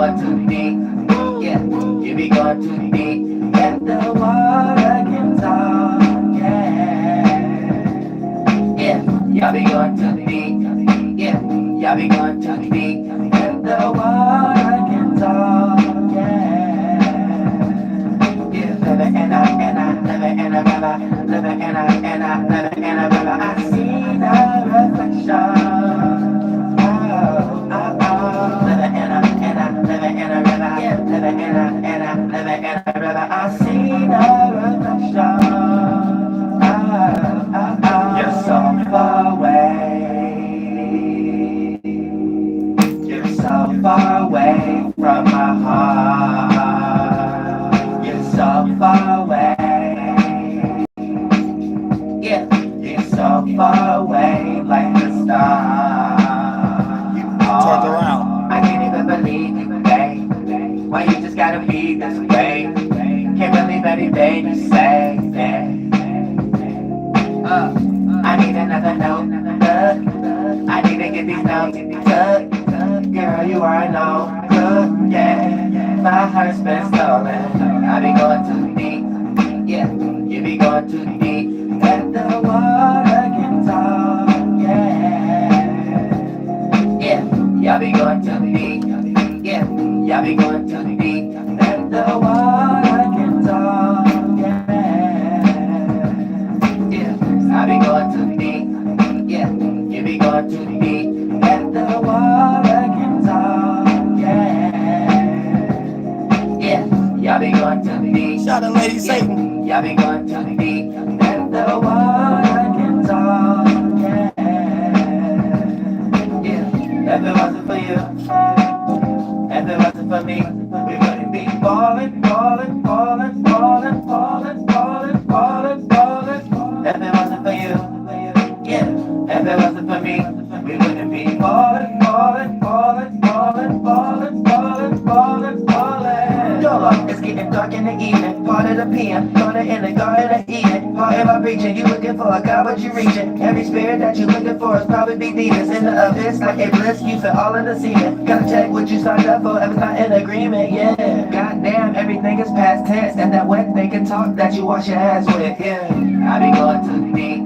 going too deep. Yeah, you be going too deep. Let the water can talk. Yeah, y'all be going too deep. Yeah, y'all be going too deep. Let the water can talk. Living in a river, living in a river. I see the reflection. Living in a river, yeah, living in a river. I see the reflection. You're so far away. You're so far away from my heart. So far away, yeah, you're so far away like the stars. Turned around. I can't even believe you, babe. Why you just gotta be this way? Can't believe anything you say. I need another note. I need to get these notes took. Girl, you already know, good, yeah. My heart's been stolen. I be going too deep, yeah. You be going too deep. Let the water can talk, yeah. Y'all be going too deep, yeah. Y'all be going too deep. Let the water can talk, yeah. I be going too deep, yeah. You be going too deep. Let the water can talk, yeah. Y'all be going too deep. Shout out Lady Satan. Y'all be going too deep. And the water can talk. Yeah. If it wasn't for you, if it wasn't for me, we wouldn't be falling. If it wasn't for you, yeah. If it wasn't for me, we wouldn't be falling. Doelow, it's getting dark in the evening. Part of the PM, corner in the Garden of Eden. Part of my preaching, you looking for a God, but you reaching. Every spirit that you looking for is probably be demons in the abyss, like a bliss. You feel all in the semen. Gotta check what you signed up for if it's not in agreement. Yeah. Goddamn, everything is past tense. And that wet thinking talk that you wash your ass with. Yeah. I be going too deep.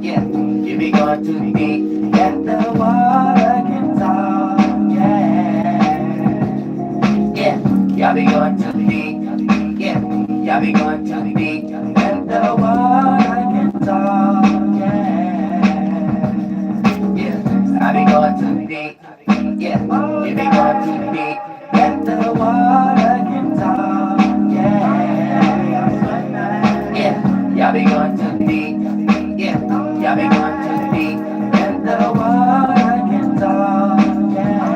Yeah. You be going too deep. Let the water can talk. Yeah. Y'all be going too deep, yeah. Y'all be going too deep. Let the water can talk, yeah. I be going too deep, yeah. You be going too deep. Let the water can talk, yeah. Y'all be going too deep, yeah. Y'all be going too deep. Let the water can talk, yeah.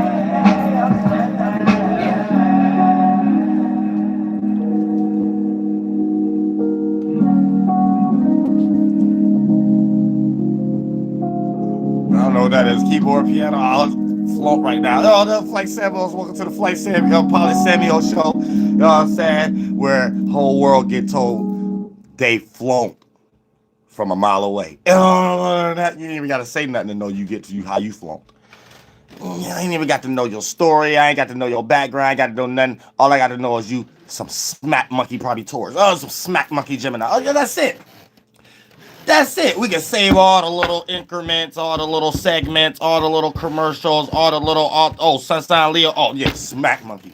I don't know what that is. Keyboard, piano. I'll float right now. Oh, the Flight Samuels. Welcome to the Flight Samuel, Polly Samuel show. You know what I'm saying? Where whole world get told they float from a mile away. You ain't even got to say nothing to know you get to you how you float. I ain't even got to know your story. I ain't got to know your background. I ain't got to know nothing. All I got to know is you some smack monkey probably Taurus. Oh, some smack monkey Gemini. Oh, yeah, that's it. That's it. We can save all the little increments, all the little segments, all the little commercials, all the little, Sunshine Leo. Oh, yeah, smack monkey.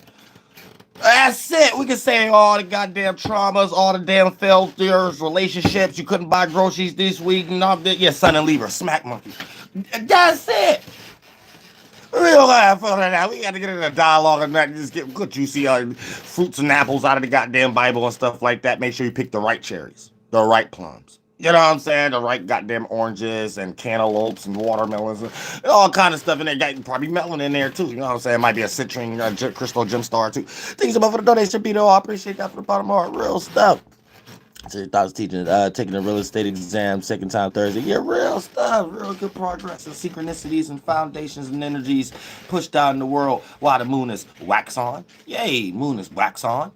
That's it. We can save all the goddamn traumas, all the damn failures, relationships. You couldn't buy groceries this week. And all that. Yeah, Sun and Libra, smack monkey. That's it. Real life on that. We got to get into a dialogue and not just get good juicy fruits and apples out of the goddamn Bible and stuff like that. Make sure you pick the right cherries, the right plums. You know what I'm saying? The right goddamn oranges and cantaloupes and watermelons and all kind of stuff in there. Got probably melon in there too. You know what I'm saying? Might be a citrine, crystal gem star too. Thanks so much for the donation, Pito. I appreciate that from the bottom of my heart. Real stuff. So I was teaching, taking a real estate exam, second time Thursday. Yeah, real stuff, real good progress and synchronicities and foundations and energies pushed out in the world while the moon is wax on. Yay, moon is wax on.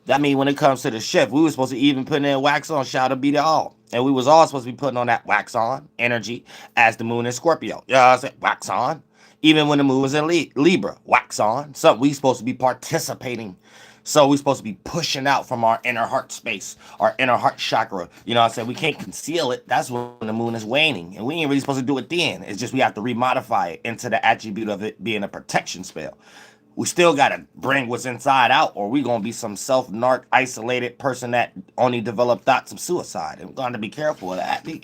That means when it comes to the shift, we were supposed to even put in wax on, shout out be the all. And we was all supposed to be putting on that wax on energy as the moon in Scorpio. You know what I'm saying? Wax on. Even when the moon was in Libra, wax on. So we supposed to be participating. So we supposed to be pushing out from our inner heart space, our inner heart chakra. You know what I'm saying? We can't conceal it. That's when the moon is waning. And we ain't really supposed to do it then. It's just we have to remodify it into the attribute of it being a protection spell. We still got to bring what's inside out, or we going to be some self-narc, isolated person that only developed thoughts of suicide. And we're going to be careful of that. Be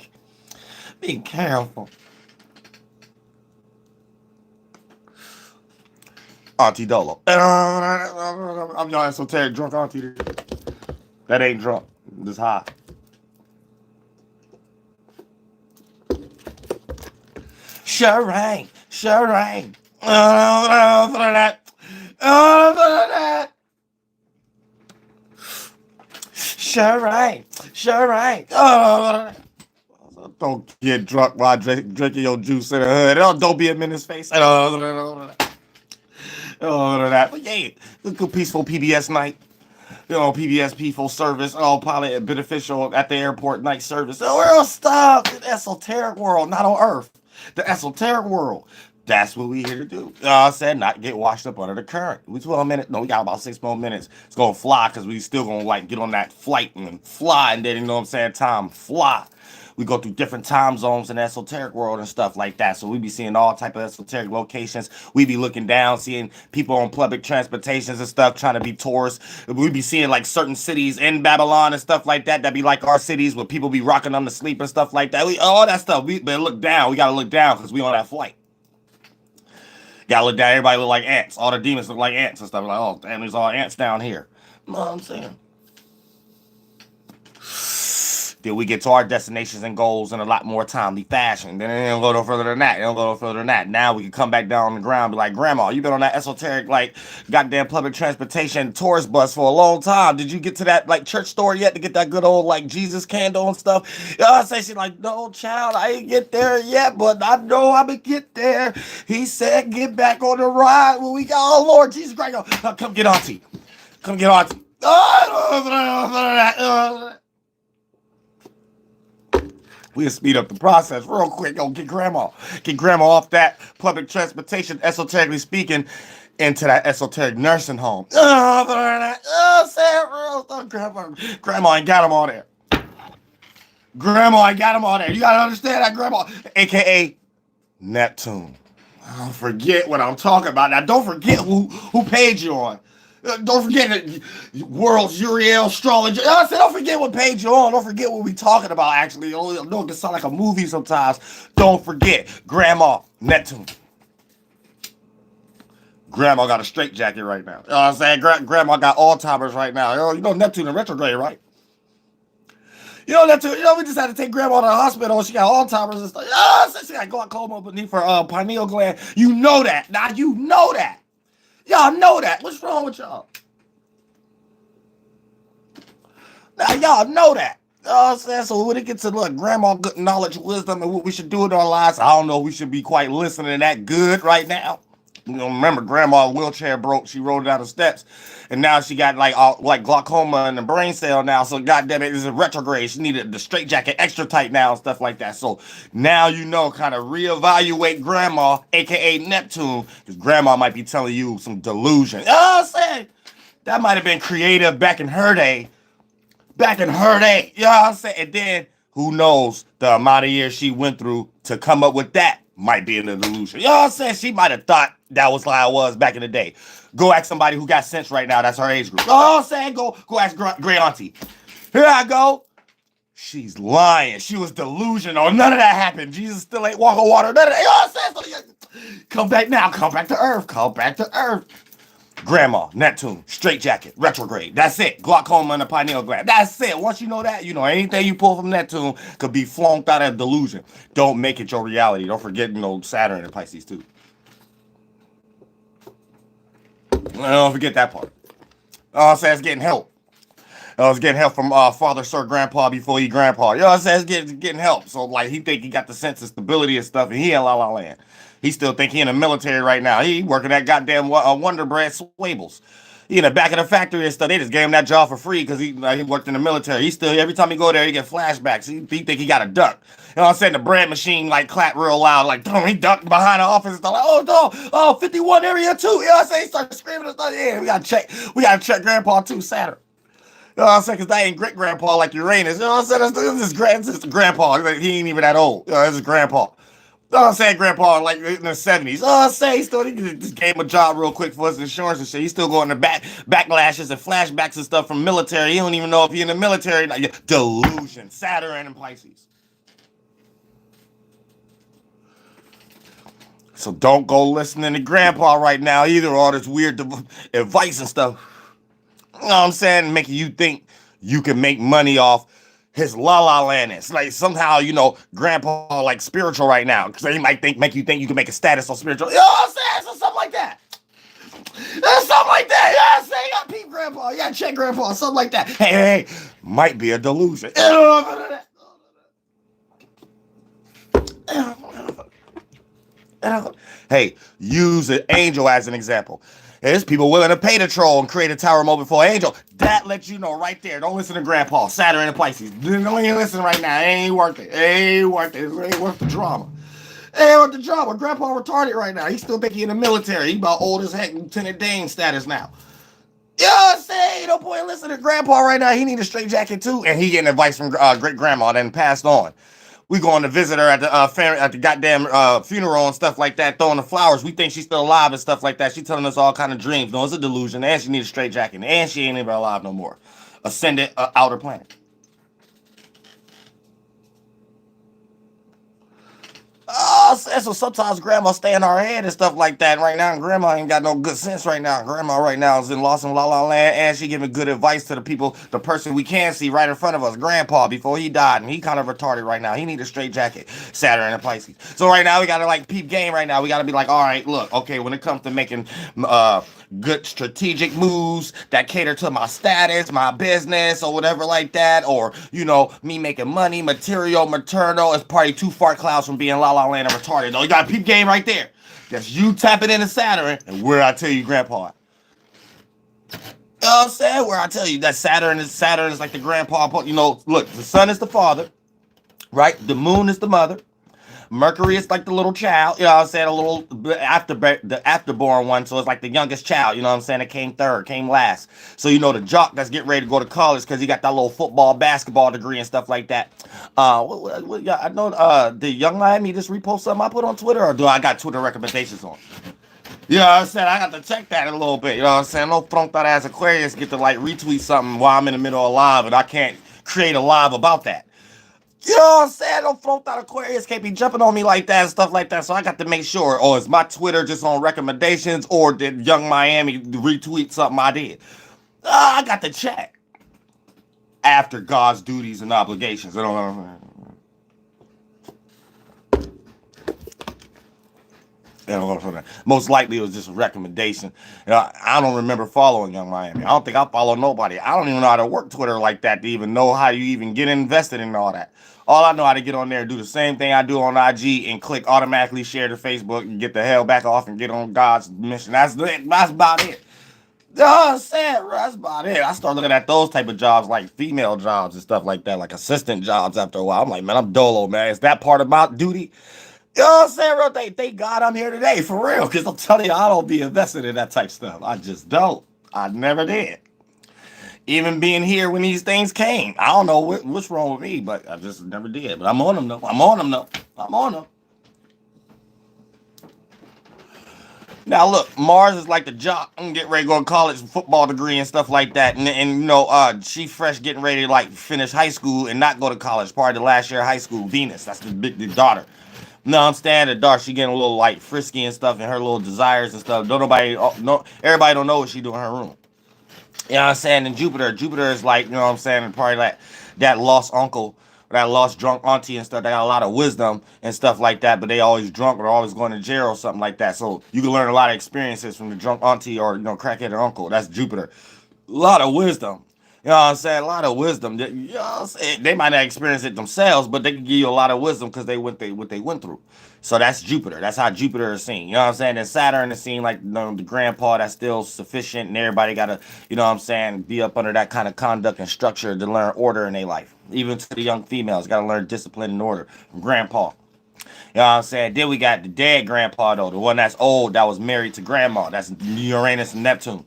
careful. Aunti Doelow. I'm your esoteric drunk auntie. That ain't drunk. This high. Sure ain't. Sure ain't. Sure ain't. Sure ain't. Don't get drunk while drinking your juice in the hood. Don't be a menace face. But yeah, a good peaceful PBS night. You know, PBS peaceful service. Pilot and beneficial at the airport night service. We're stuff in the esoteric world, not on Earth. The esoteric world. That's what we here to do. I said not get washed up under the current. We 12 minutes. No, we got about 6 more minutes. It's gonna fly because we still gonna like get on that flight and fly, and then you know what I'm saying, time fly. We go through different time zones in the esoteric world and stuff like that. So we be seeing all type of esoteric locations. We be looking down, seeing people on public transportations and stuff, trying to be tourists. We be seeing like certain cities in Babylon and stuff like that. That be like our cities where people be rocking them to sleep and stuff like that. All that stuff. We better look down. We gotta look down because we on that flight. Gotta look down. Everybody look like ants. All the demons look like ants and stuff. Like, oh, damn, there's all ants down here. You know what I'm saying? Then we get to our destinations and goals in a lot more timely fashion. Then it don't go no further than that. It don't go no further than that. Now we can come back down on the ground and be like, Grandma, you been on that esoteric, like, goddamn public transportation tourist bus for a long time. Did you get to that, like, church store yet to get that good old, like, Jesus candle and stuff? I say, she's like, no, child, I ain't get there yet, but I know I'm going to get there. He said, get back on the ride when we got, oh, Lord Jesus Christ. Come get Auntie. Come get Auntie. We'll speed up the process real quick. Get grandma off that public transportation, esoterically speaking, into that esoteric nursing home. Grandma ain't got them all there. Grandma ain't got them all there. You gotta understand that, Grandma, aka Neptune. Don't forget what I'm talking about. Now, don't forget who page you on. Don't forget that world's Uriel astrology. I said, don't forget what page you're on. Don't forget what we talking about, actually. I know it can sound like a movie sometimes. Don't forget, Grandma, Neptune. Grandma got a straight jacket right now. You know what I'm saying? Grandma got Alzheimer's right now. You know Neptune in retrograde, right? You know Neptune. You know we just had to take Grandma to the hospital. She got Alzheimer's and stuff. So she got glaucoma beneath her pineal gland. You know that. Now you know that. Y'all know that. What's wrong with y'all? Now y'all know that. You know what I'm saying? So when it gets to look, grandma, good knowledge, wisdom, and what we should do in our lives, I don't know. We should be quite listening that good right now. You know, remember, grandma's wheelchair broke. She rolled down the steps, and now she got like glaucoma in the brain cell now. So goddamn it, it's a retrograde. She needed the straitjacket extra tight now and stuff like that. So now you know, kind of reevaluate grandma, aka Neptune, because grandma might be telling you some delusion. You know what I'm saying? That might have been creative back in her day. Back in her day, you know what I'm saying? And then who knows the amount of years she went through to come up with that might be an illusion. You know what I'm saying? She might have thought that was how it was back in the day. Go ask somebody who got sense right now. That's her age group. You know what I'm saying? Go ask great auntie. Here I go. She's lying. She was delusional. None of that happened. Jesus still ain't walking water. None of that. You know what I'm saying? So, come back now. Come back to Earth. Come back to Earth. Grandma, Neptune, straitjacket, retrograde. That's it. Glaucoma in the pineal gland. That's it. Once you know that, you know anything you pull from Neptune could be flunked out of delusion. Don't make it your reality. Don't forget, Saturn and Pisces too. Don't forget that part. I'm saying it's getting help. I was getting help from father, sir, grandpa before he grandpa. You know what I'm saying? It's getting help. So like he think he got the sense of stability and stuff, and he in La La Land. He still think he in the military right now. He working at goddamn Wonder Bread Swables. He in the back of the factory and stuff. They just gave him that job for free because he worked in the military. He still, every time he go there, he get flashbacks. He think he got a duck. You know what I'm saying? The bread machine like clap real loud, like he ducked behind the office and stuff. Like, oh no, oh 51 area too. You know what I'm saying? He started screaming and stuff. Yeah, we gotta check Grandpa too, Saturn. You know what I'm saying? Because that ain't great grandpa like Uranus. You know what I'm saying? This is grandpa. He ain't even that old. You know, this is grandpa. You know what I'm saying? Grandpa, like in the 70s. Oh, I'm saying he just gave him a job real quick for his insurance and shit. He's still going to backlashes and flashbacks and stuff from military. He don't even know if he in the military. Like, delusion. Saturn and Pisces. So don't go listening to grandpa right now either. All this weird advice and stuff. You know what I'm saying? Making you think you can make money off his la landness. Like somehow, you know, grandpa like spiritual right now. Because they might make you think you can make a status on spiritual. You know what I'm saying? So something like that. Something like that. You know what I'm saying? You gotta peep grandpa. You gotta check grandpa. Something like that. Hey. Might be a delusion. Hey, use an angel as an example. There's people willing to pay the troll and create a tower moment for an angel. That lets you know right there. Don't listen to Grandpa, Saturn and Pisces. Don't even listen right now. It ain't worth it. It ain't worth it. It ain't worth the drama. It ain't worth the drama. Grandpa retarded right now. He's still thinking in the military. He about old as heck, Lieutenant Dane status now. You know what I'm saying? No point in listening to Grandpa right now. He need a straight jacket too. And he getting advice from great grandma then passed on. We going to visit her at the goddamn funeral and stuff like that, throwing the flowers. We think she's still alive and stuff like that. She telling us all kind of dreams. No, it's a delusion. And she need a straight jacket. And she ain't even alive no more. Ascended outer planet. So sometimes grandma stay in our head and stuff like that. Right now, grandma ain't got no good sense right now. Grandma right now is in Lost in La La Land, and she giving good advice to the people, the person we can see right in front of us, grandpa, before he died, and he kind of retarded right now. He need a straight jacket, Saturn and Pisces. So right now, we got to like peep game right now. We got to be like, all right, look, okay, when it comes to making good strategic moves that cater to my status, my business, or whatever like that, or, you know, me making money, material, maternal, it's probably too far clouds from being La La Land and retarded. No, you got a peep game right there. That's you tapping into Saturn, and where I tell you, grandpa. You know what I'm saying? Where I tell you that Saturn is like the grandpa. You know, look, the sun is the father, right? The moon is the mother. Mercury is like the little child, you know what I'm saying? A little the afterborn one, so it's like the youngest child, you know what I'm saying? It came third, came last. So you know the jock that's getting ready to go to college because he got that little football, basketball degree and stuff like that. I know the Young Miami just repost something I put on Twitter, or do I got Twitter recommendations on? You know what I'm saying? I got to check that a little bit. You know what I'm saying? No front that ass Aquarius get to like retweet something while I'm in the middle of live and I can't create a live about that. You know what I'm saying? Don't float out Aquarius can't be jumping on me like that and stuff like that. So I got to make sure, or is my Twitter just on recommendations, or did Young Miami retweet something I did? I got to check. After God's duties and obligations. You know what I'm saying? Most likely it was just a recommendation. You know, I don't remember following Young Miami. I don't think I follow nobody. I don't even know how to work Twitter like that to even know how you even get invested in all that. All I know how to get on there and do the same thing I do on IG and click automatically share to Facebook and get the hell back off and get on God's mission. That's about it. You know what I'm saying? That's about it. I start looking at those type of jobs, like female jobs and stuff like that, like assistant jobs after a while. I'm like, man, I'm Doelow, man. Is that part of my duty? You know what I'm saying, bro? Thank God I'm here today, for real. Because I'm telling you, I don't be invested in that type of stuff. I just don't. I never did. Even being here when these things came. I don't know what's wrong with me, but I just never did. But I'm on them, though. I'm on them. Now, look, Mars is like the jock. I'm getting ready to go to college, football degree and stuff like that. And you know, she fresh getting ready to, like, finish high school and not go to college. Part of the last year of high school. Venus, that's the daughter. No, I'm standing dark. She getting a little like frisky and stuff, and her little desires and stuff. Everybody don't know what she do in her room. You know what I'm saying? And Jupiter is like, you know what I'm saying, probably like that lost uncle, that lost drunk auntie and stuff. They got a lot of wisdom and stuff like that, but they always drunk or always going to jail or something like that. So you can learn a lot of experiences from the drunk auntie or, you know, crackhead uncle. That's Jupiter. A lot of wisdom. You know what I'm saying? A lot of wisdom. You know what I'm saying? They might not experience it themselves, but they can give you a lot of wisdom because what they went through. So that's Jupiter. That's how Jupiter is seen. You know what I'm saying? And Saturn is seen like, you know, the grandpa that's still sufficient, and everybody gotta, you know what I'm saying, be up under that kind of conduct and structure to learn order in their life. Even to the young females, gotta learn discipline and order from grandpa. You know what I'm saying? Then we got the dead grandpa though, the one that's old that was married to grandma. That's Uranus and Neptune.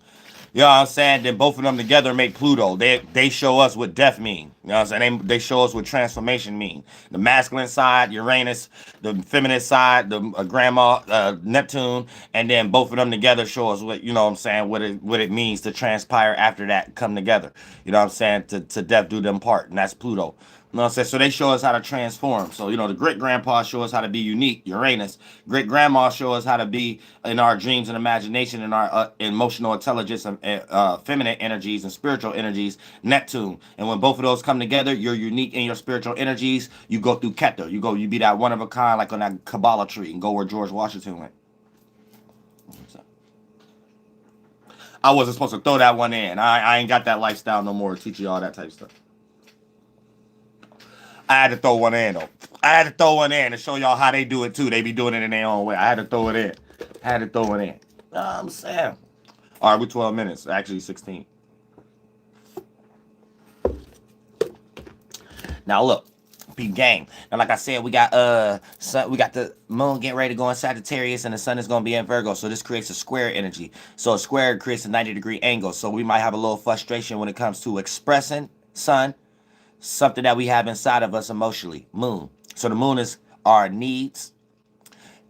You know what I'm saying? Then both of them together make Pluto. They show us what death mean. You know what I'm saying? They show us what transformation mean. The masculine side, Uranus, the feminine side, the grandma, Neptune, and then both of them together show us what, you know what I'm saying, what it means to transpire after that come together. You know what I'm saying? To death do them part, and that's Pluto. You know what I'm saying? So they show us how to transform. So, you know, the great grandpa show us how to be unique, Uranus. Great grandma show us how to be in our dreams and imagination and our emotional intelligence and feminine energies and spiritual energies, Neptune. And when both of those come together, you're unique in your spiritual energies. You go through Keter. You be that one of a kind, like on that Kabbalah tree, and go where George Washington went. I wasn't supposed to throw that one in. I ain't got that lifestyle no more to teach you all that type of stuff. I had to throw one in though. I had to throw one in to show y'all how they do it too. They be doing it in their own way. I had to throw it in. I had to throw it in. You know what I'm saying? All right, we're 12 minutes. Actually, 16. Now look, peep game. Now, like I said, we got the moon getting ready to go in Sagittarius, and the sun is gonna be in Virgo. So this creates a square energy. So a square creates a 90-degree angle. So we might have a little frustration when it comes to expressing sun, something that we have inside of us emotionally. Moon. So the moon is our needs,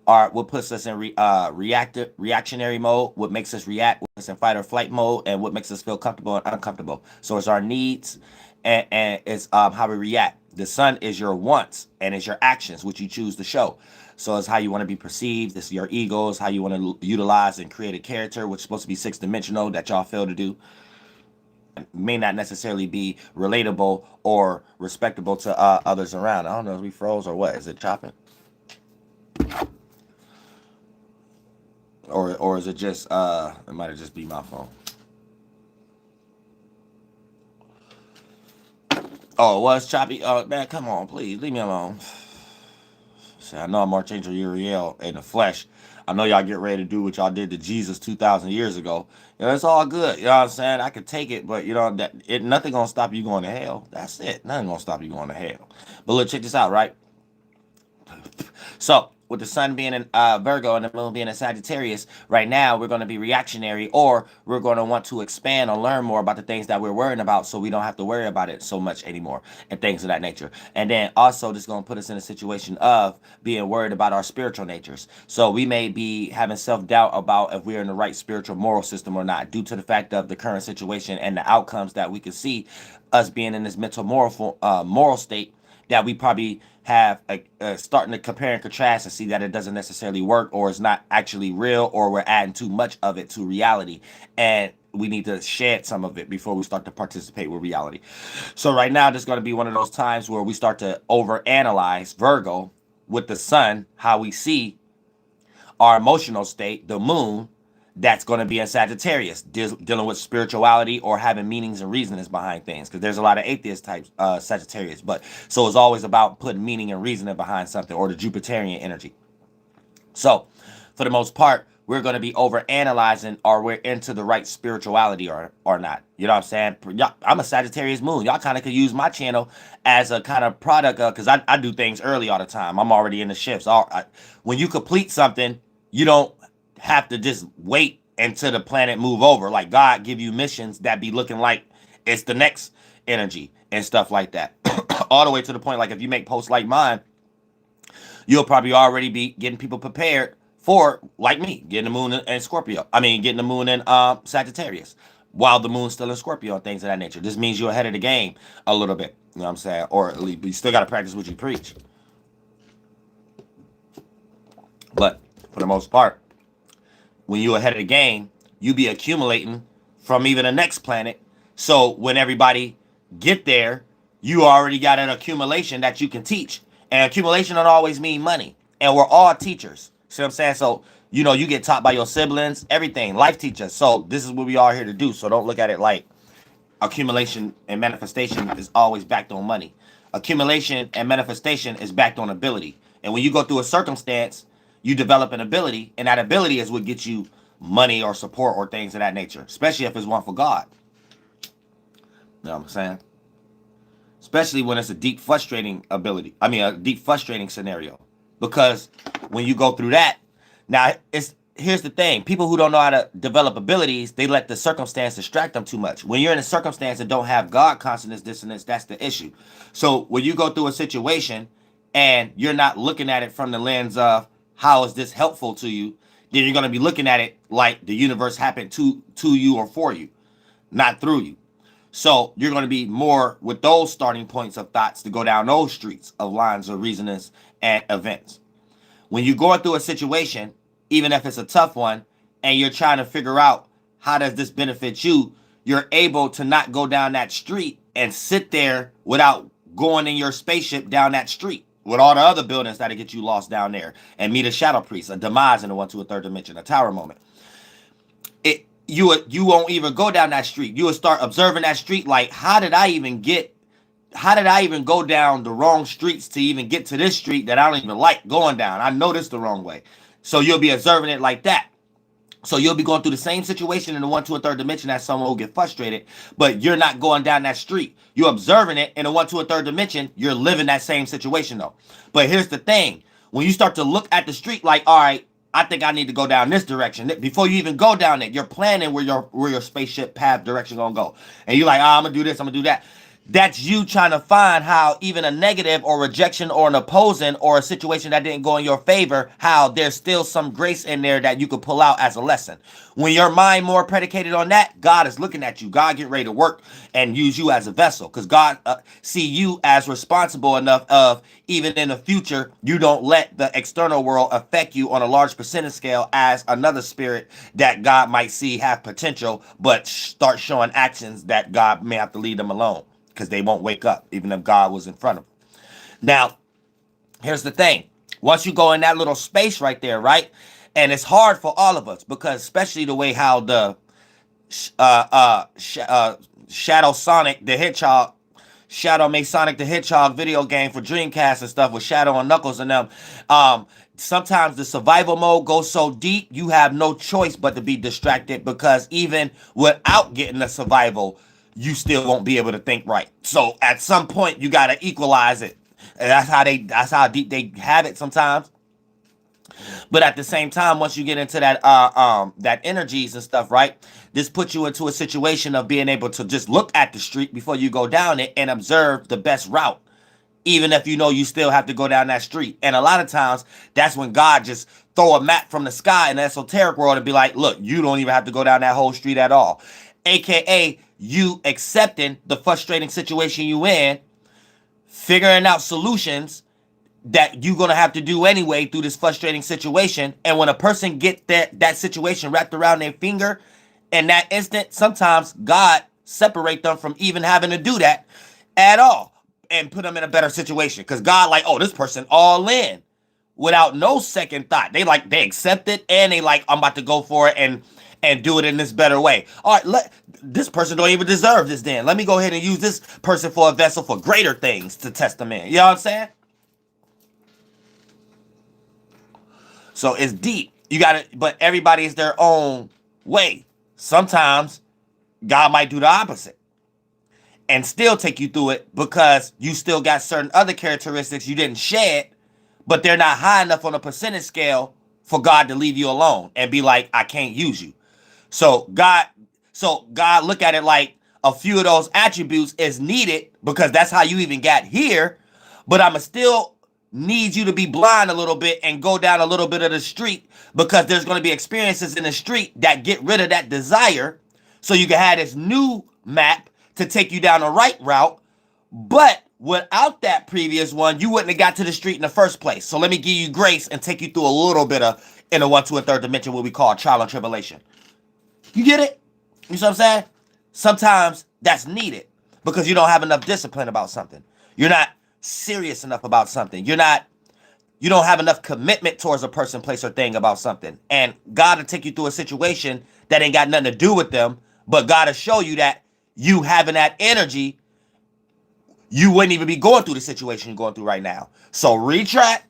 our what puts us in reactionary mode, what makes us react, what puts us in fight or flight mode, and what makes us feel comfortable and uncomfortable. So it's our needs, and it's how we react. The sun is your wants and it's your actions, which you choose to show. So it's how you want to be perceived. This is your ego. It's how you want to utilize and create a character, which is supposed to be 6-dimensional that y'all fail to do. May not necessarily be relatable or respectable to others around. I don't know if we froze or what. Is it chopping? Or is it just it might have just be my phone. Oh, it was choppy. Oh man, come on, please leave me alone. See, I know I'm Archangel Uriel in the flesh. I know y'all get ready to do what y'all did to Jesus 2,000 years ago. You know, it's all good. You know what I'm saying? I can take it, but you know that nothing gonna stop you going to hell. That's it. Nothing gonna stop you going to hell. But look, check this out, right? So, with the sun being in Virgo and the moon being in Sagittarius, right now we're going to be reactionary, or we're going to want to expand or learn more about the things that we're worrying about so we don't have to worry about it so much anymore and things of that nature. And then also, this is going to put us in a situation of being worried about our spiritual natures. So, we may be having self doubt about if we're in the right spiritual moral system or not, due to the fact of the current situation and the outcomes that we can see us being in this mental moral state that we probably have starting to compare and contrast and see that it doesn't necessarily work, or it's not actually real, or we're adding too much of it to reality, and we need to shed some of it before we start to participate with reality. So right now, this is going to be one of those times where we start to overanalyze Virgo with the sun, how we see our emotional state, the moon, that's going to be in Sagittarius, dealing with spirituality or having meanings and reasonings behind things. Because there's a lot of atheist types Sagittarius, but so it's always about putting meaning and reasoning behind something, or the Jupiterian energy. So, for the most part, we're going to be over analyzing, are we into the right spirituality or not. You know what I'm saying? I'm a Sagittarius moon. Y'all kind of could use my channel as a kind of product because I do things early all the time. I'm already in the shifts. When you complete something, you don't have to just wait until the planet move over. Like God give you missions that be looking like it's the next energy and stuff like that. All the way to the point, like if you make posts like mine, you'll probably already be getting people prepared for, like me, getting the moon in Scorpio. I mean, getting the moon in Sagittarius while the moon's still in Scorpio and things of that nature. This means you're ahead of the game a little bit. You know what I'm saying? Or at least you still got to practice what you preach. But for the most part, when you're ahead of the game, you be accumulating from even the next planet. So when everybody get there, you already got an accumulation that you can teach. And accumulation don't always mean money. And we're all teachers. See what I'm saying? So, you know, you get taught by your siblings, everything, life teachers. So this is what we are here to do. So don't look at it like accumulation and manifestation is always backed on money. Accumulation and manifestation is backed on ability. And when you go through a circumstance, you develop an ability, and that ability is what gets you money or support or things of that nature, especially if it's one for God. You know what I'm saying? Especially when it's a deep frustrating ability. I mean, a deep frustrating scenario. Because when you go through that, now here's the thing. People who don't know how to develop abilities, they let the circumstance distract them too much. When you're in a circumstance and don't have God consciousness dissonance, that's the issue. So when you go through a situation and you're not looking at it from the lens of how is this helpful to you, then you're going to be looking at it like the universe happened to you or for you, not through you. So you're going to be more with those starting points of thoughts to go down those streets of lines of reasonings and events. When you're going through a situation, even if it's a tough one, and you're trying to figure out how does this benefit you, you're able to not go down that street and sit there without going in your spaceship down that street with all the other buildings that'll get you lost down there and meet a shadow priest, a demise in the 1, 2, or 3rd dimension, a tower moment. You won't even go down that street. You will start observing that street like, how did I even go down the wrong streets to even get to this street that I don't even like going down? I know this the wrong way. So you'll be observing it like that. So you'll be going through the same situation in the 1, 2, or 3rd dimension as someone who get frustrated, but you're not going down that street. You're observing it in the 1, 2, or 3rd dimension. You're living that same situation though. But here's the thing. When you start to look at the street like, all right, I think I need to go down this direction. Before you even go down it, you're planning where your spaceship path direction gonna go. And you're like, I'm gonna do this, I'm gonna do that. That's you trying to find how even a negative or rejection or an opposing or a situation that didn't go in your favor, how there's still some grace in there that you could pull out as a lesson. When your mind more predicated on that, God is looking at you. God get ready to work and use you as a vessel because God see you as responsible enough of even in the future, you don't let the external world affect you on a large percentage scale as another spirit that God might see have potential, but start showing actions that God may have to leave them alone. Because they won't wake up, even if God was in front of them. Now, here's the thing. Once you go in that little space right there, right? And it's hard for all of us, because especially the way how the Shadow Sonic the Hedgehog, Shadow made Sonic the Hedgehog video game for Dreamcast and stuff with Shadow and Knuckles and them. Sometimes the survival mode goes so deep, you have no choice but to be distracted, because even without getting the survival, you still won't be able to think right. So at some point you got to equalize it. And that's how deep they have it sometimes. But at the same time, once you get into that energies and stuff, right? This puts you into a situation of being able to just look at the street before you go down it and observe the best route. Even if you know you still have to go down that street. And a lot of times, that's when God just throw a map from the sky in the esoteric world and be like, look, you don't even have to go down that whole street at all. AKA, you accepting the frustrating situation you in, figuring out solutions that you're going to have to do anyway through this frustrating situation. And when a person get that situation wrapped around their finger, in that instant, sometimes God separate them from even having to do that at all and put them in a better situation. Because God like, oh, this person all in without no second thought. They accept it and they like, I'm about to go for it and do it in this better way. All right, this person don't even deserve this then. Let me go ahead and use this person for a vessel for greater things to test them in. You know what I'm saying? So it's deep. You got to, but everybody is their own way. Sometimes God might do the opposite and still take you through it because you still got certain other characteristics you didn't shed, but they're not high enough on a percentage scale for God to leave you alone and be like, I can't use you. So God look at it like a few of those attributes is needed because that's how you even got here. But I'ma still need you to be blind a little bit and go down a little bit of the street because there's going to be experiences in the street that get rid of that desire. So you can have this new map to take you down the right route. But without that previous one, you wouldn't have got to the street in the first place. So let me give you grace and take you through a little bit of in a 1, 2, and 3rd dimension, what we call trial and tribulation. You get it? You see what I'm saying? Sometimes that's needed because you don't have enough discipline about something. You're not serious enough about something. You don't have enough commitment towards a person, place, or thing about something. And God will take you through a situation that ain't got nothing to do with them, but God will show you that you having that energy, you wouldn't even be going through the situation you're going through right now. So retract,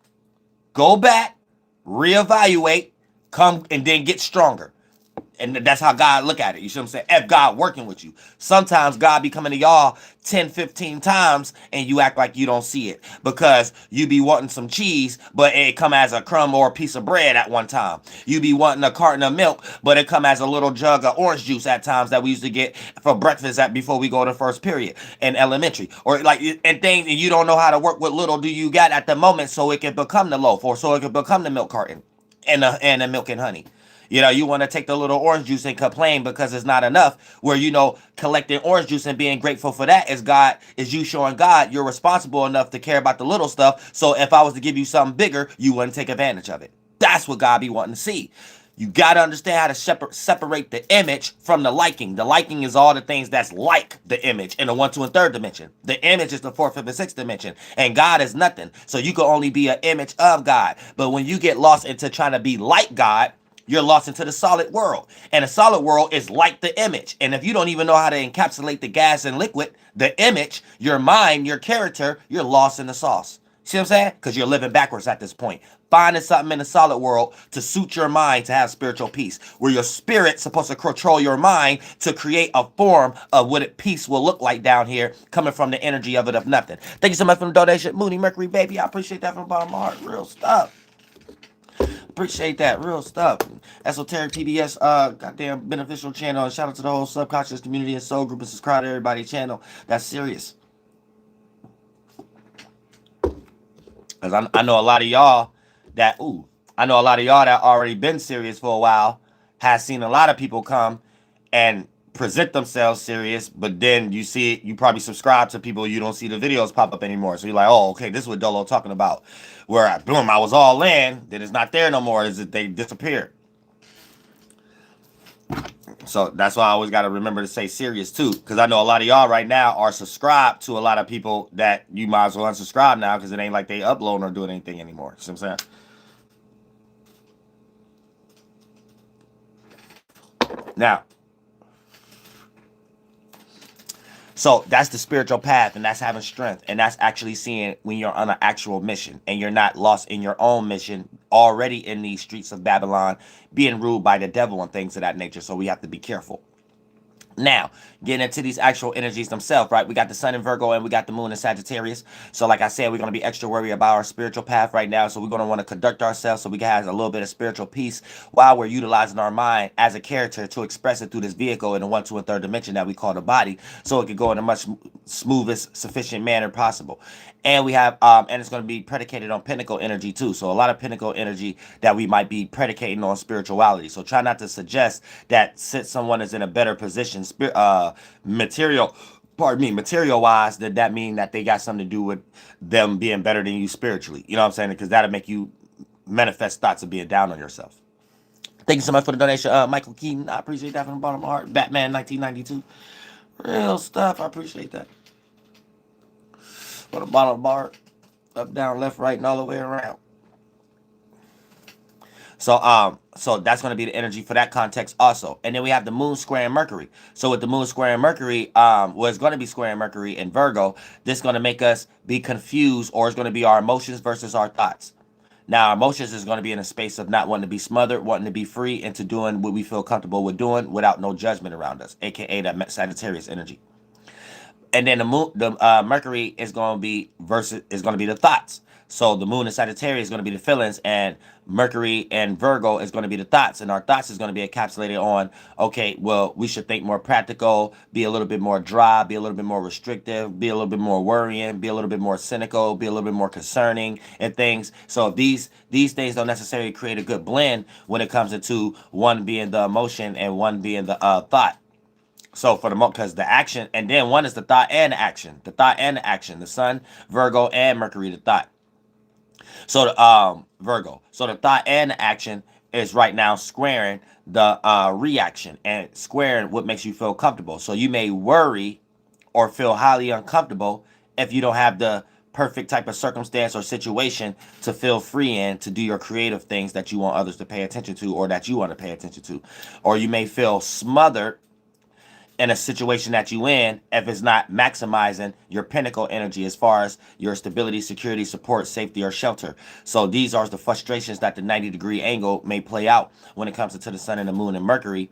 go back, reevaluate, come and then get stronger. And that's how God look at it. You see what I'm saying? If God working with you. Sometimes God be coming to y'all 10, 15 times and you act like you don't see it because you be wanting some cheese, but it come as a crumb or a piece of bread at one time. You be wanting a carton of milk, but it come as a little jug of orange juice at times that we used to get for breakfast at before we go to first period in elementary. Or like, and things, and you don't know how to work with little do you got at the moment so it can become the loaf or so it can become the milk carton and the milk and honey. You know, you want to take the little orange juice and complain because it's not enough. Where, you know, collecting orange juice and being grateful for that is you showing God you're responsible enough to care about the little stuff. So if I was to give you something bigger, you wouldn't take advantage of it. That's what God be wanting to see. You got to understand how to separate the image from the liking. The liking is all the things that's like the image in the 1, 2, and 3rd dimension. The image is the 4th, 5th, and 6th dimension. And God is nothing. So you can only be an image of God. But when you get lost into trying to be like God, you're lost into the solid world. And the solid world is like the image. And if you don't even know how to encapsulate the gas and liquid, the image, your mind, your character, you're lost in the sauce. See what I'm saying? Because you're living backwards at this point. Finding something in the solid world to suit your mind to have spiritual peace. Where your spirit's supposed to control your mind to create a form of what peace will look like down here, coming from the energy of it of nothing. Thank you so much for the donation. Mooney Mercury, baby. I appreciate that from the bottom of my heart. Real stuff. Appreciate that. Real stuff. Esoteric PBS, goddamn beneficial channel. And shout out to the whole subconscious community and soul group and subscribe to everybody channel. That's serious. Because I know a lot of y'all that, I know a lot of y'all that already been serious for a while, has seen a lot of people come and present themselves serious, but then you see it, you probably subscribe to people, you don't see the videos pop up anymore. So you're like, oh, okay, this is what Doelow talking about. Where, boom, I was all in, then it's not there no more, is that they disappeared. So that's why I always got to remember to say serious too, because I know a lot of y'all right now are subscribed to a lot of people that you might as well unsubscribe now, because it ain't like they uploading or doing anything anymore. See what I'm saying? Now, so that's the spiritual path, and that's having strength, and that's actually seeing when you're on an actual mission and you're not lost in your own mission, already in these streets of Babylon, being ruled by the devil and things of that nature. So we have to be careful. Now, getting into these actual energies themselves, right? We got the sun in Virgo and we got the moon in Sagittarius. So like I said, we're going to be extra worried about our spiritual path right now. So we're going to want to conduct ourselves so we can have a little bit of spiritual peace while we're utilizing our mind as a character to express it through this vehicle in the 1, 2, and 3rd dimension that we call the body, so it can go in a much smoothest, sufficient manner possible. And we have, and it's going to be predicated on pinnacle energy too. So a lot of pinnacle energy that we might be predicating on spirituality. So try not to suggest that since someone is in a better position, material wise, that mean that they got something to do with them being better than you spiritually. You know what I'm saying? Because that'll make you manifest thoughts of being down on yourself. Thank you so much for the donation, Michael Keaton. I appreciate that from the bottom of my heart. Batman 1992. Real stuff. I appreciate that. For the bottom of my heart. Up, down, left, right, and all the way around. So that's going to be the energy for that context also. And then we have the moon squaring Mercury. So with the moon squaring Mercury, it's going to be squaring Mercury in Virgo, this is going to make us be confused, or it's going to be our emotions versus our thoughts. Now, our emotions is going to be in a space of not wanting to be smothered, wanting to be free, and to doing what we feel comfortable with doing without no judgment around us, aka that Sagittarius energy. And then the Mercury is going to be the thoughts. So the moon in Sagittarius is going to be the feelings, and Mercury and Virgo is going to be the thoughts. And our thoughts is going to be encapsulated on, okay, well, we should think more practical, be a little bit more dry, be a little bit more restrictive, be a little bit more worrying, be a little bit more cynical, be a little bit more concerning and things. So these things don't necessarily create a good blend when it comes into one being the emotion and one being the thought. So for the because the action, and then one is the thought and the action. The thought and the action. The sun, Virgo, and Mercury, the thought. So the Virgo. So the thought and the action is right now squaring the reaction and squaring what makes you feel comfortable. So you may worry or feel highly uncomfortable if you don't have the perfect type of circumstance or situation to feel free in to do your creative things that you want others to pay attention to, or that you want to pay attention to. Or you may feel smothered in a situation that you in if it's not maximizing your pinnacle energy as far as your stability, security, support, safety, or shelter. So these are the frustrations that the 90-degree angle may play out when it comes to the sun and the moon and Mercury.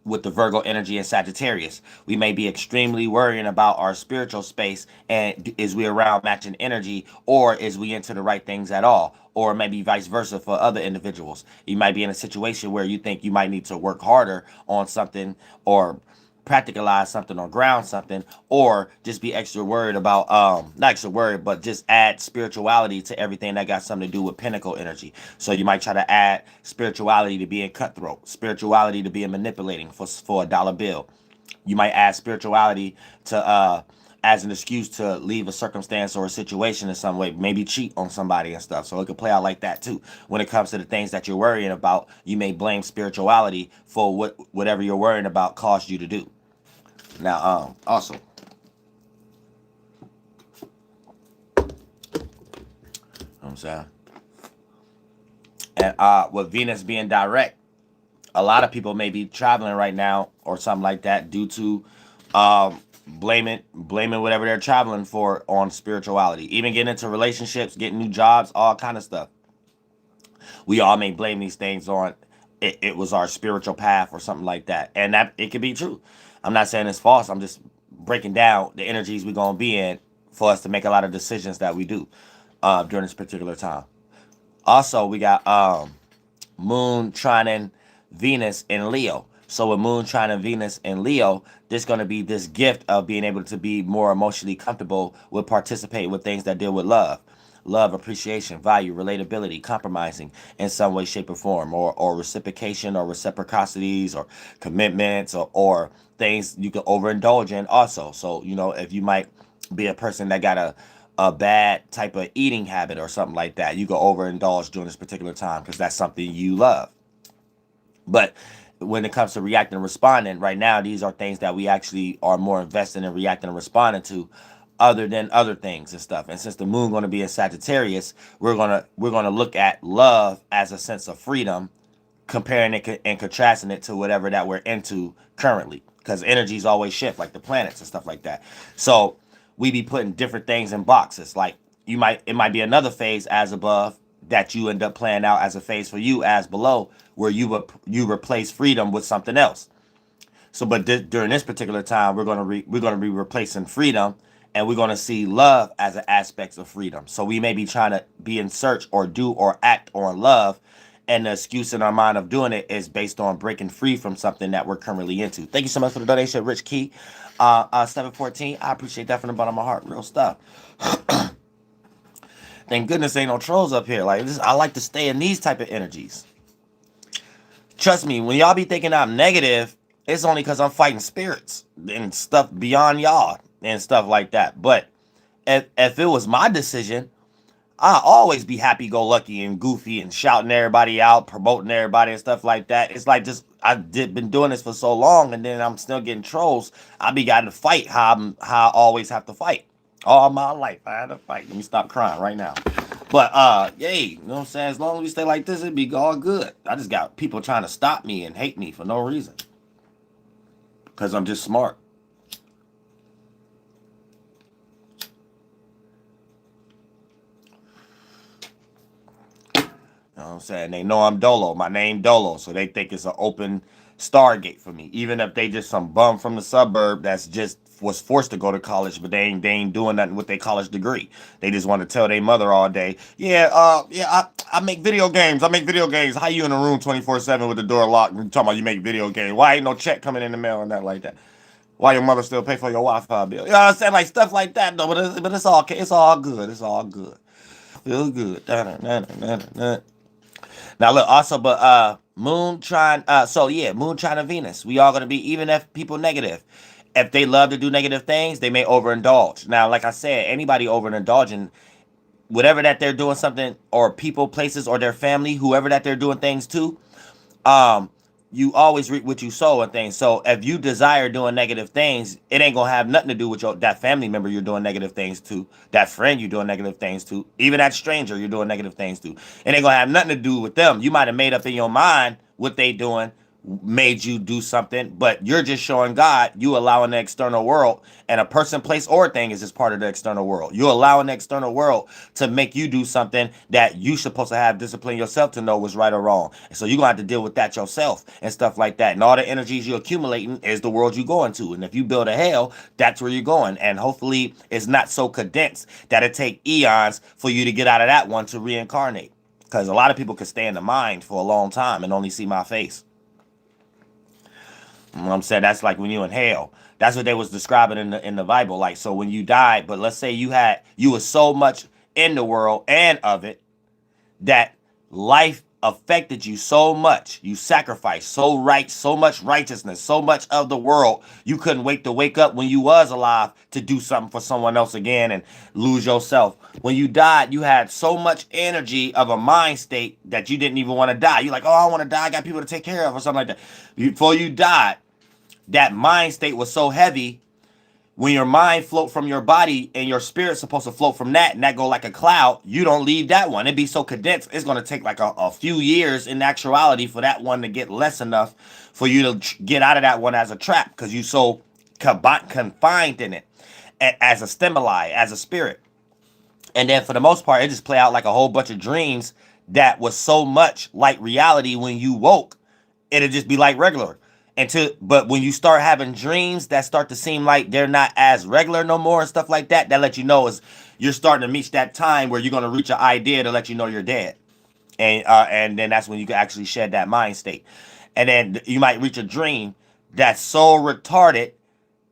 With the Virgo energy and Sagittarius, we may be extremely worrying about our spiritual space, and is we around matching energy, or is we into the right things at all, or maybe vice versa for other individuals. You might be in a situation where you think you might need to work harder on something, or practicalize something, or ground something, or just be extra worried about not extra worried, but just add spirituality to everything that got something to do with pinnacle energy. So you might try to add spirituality to being cutthroat, spirituality to being manipulating for a dollar bill. You might add spirituality to as an excuse to leave a circumstance or a situation in some way, maybe cheat on somebody and stuff. So it could play out like that too. When it comes to the things that you're worrying about, you may blame spirituality for whatever you're worrying about caused you to do. Now, also, I'm saying, and with Venus being direct, a lot of people may be traveling right now or something like that due to blaming whatever they're traveling for on spirituality. Even getting into relationships, getting new jobs, all kind of stuff. We all may blame these things on it was our spiritual path or something like that, and that it could be true. I'm not saying it's false. I'm just breaking down the energies we're gonna be in for us to make a lot of decisions that we do during this particular time. Also, we got Moon trining Venus in Leo. So with Moon trining Venus in Leo, there's going to be this gift of being able to be more emotionally comfortable with participating with things that deal with love, appreciation, value, relatability, compromising in some way, shape, or form, or reciprocation, or reciprocities, or commitments, or things you can overindulge in also. So, if you might be a person that got a bad type of eating habit or something like that, you can overindulge during this particular time because that's something you love. But when it comes to reacting and responding, right now, these are things that we actually are more invested in reacting and responding to, other than other things and stuff. And since the moon going to be in Sagittarius, we're gonna look at love as a sense of freedom, comparing it and contrasting it to whatever that we're into currently, because energies always shift, like the planets and stuff like that. So we be putting different things in boxes. Like it might be another phase as above that you end up playing out as a phase for you as below, where you replace freedom with something else. So, but during this particular time, we're gonna be replacing freedom, and we're gonna see love as an aspect of freedom. So we may be trying to be in search or do or act on love, and the excuse in our mind of doing it is based on breaking free from something that we're currently into. Thank you so much for the donation, Rich Key. 714. I appreciate that from the bottom of my heart. Real stuff. Thank goodness ain't no trolls up here. Like this, I like to stay in these type of energies. Trust me, when y'all be thinking I'm negative, it's only because I'm fighting spirits and stuff beyond y'all and stuff like that. But if it was my decision, I always be happy-go-lucky and goofy and shouting everybody out, promoting everybody and stuff like that. It's like just been doing this for so long, and then I'm still getting trolls. I be got to fight how I always have to fight. All my life I had to fight. Let me stop crying right now. But yay, you know what I'm saying? As long as we stay like this, it'd be all good. I just got people trying to stop me and hate me for no reason, because I'm just smart. You know what I'm saying? They know I'm Doelow. My name Doelow. So they think it's an open Stargate for me. Even if they just some bum from the suburb that's just was forced to go to college, but they ain't doing nothing with their college degree. They just want to tell their mother all day, I make video games. I make video games. How you in a room 24/7 with the door locked and talking about you make video games? Why ain't no check coming in the mail and that like that? Why your mother still pay for your Wi-Fi bill? You know what I'm saying? Like stuff like that though. But it's all okay. It's all good. It's all good. Feel good. Now look, also, but Moon trine, Moon trine to Venus. We all gonna be, even if people negative. If they love to do negative things, they may overindulge. Now, like I said, anybody overindulging, whatever that they're doing something, or people, places, or their family, whoever that they're doing things to, you always reap what you sow and things. So if you desire doing negative things, it ain't gonna have nothing to do with that family member you're doing negative things to, that friend you're doing negative things to, even that stranger you're doing negative things to. It ain't gonna have nothing to do with them. You might have made up in your mind what they doing, made you do something, but you're just showing God, you allowing the external world, and a person, place, or thing is just part of the external world. You're allowing the external world to make you do something that you supposed to have discipline yourself to know was right or wrong. And so you're gonna have to deal with that yourself and stuff like that. And all the energies you're accumulating is the world you're going to. And if you build a hell, that's where you're going. And hopefully it's not so condensed that it take eons for you to get out of that one to reincarnate. Because a lot of people could stay in the mind for a long time and only see my face. You know what I'm saying? That's like when you in hell. That's what they was describing in the Bible. Like, so when you died, but let's say you were so much in the world and of it that life affected you so much. You sacrificed so much righteousness, so much of the world. You couldn't wait to wake up when you was alive to do something for someone else again and lose yourself. When you died, you had so much energy of a mind state that you didn't even want to die. You're like, oh, I want to die. I got people to take care of or something like that. Before you died, that mind state was so heavy. When your mind float from your body and your spirit's supposed to float from that and that go like a cloud, you don't leave that one. It'd be so condensed. It's going to take like a few years in actuality for that one to get less enough for you to get out of that one as a trap because you so confined in it as a stimuli, as a spirit. And then for the most part, it just play out like a whole bunch of dreams that was so much like reality when you woke. It'd just be like regular. But when you start having dreams that start to seem like they're not as regular no more and stuff like that, that let you know is you're starting to reach that time where you're going to reach an idea to let you know you're dead. And then that's when you can actually shed that mind state. And then you might reach a dream that's so retarded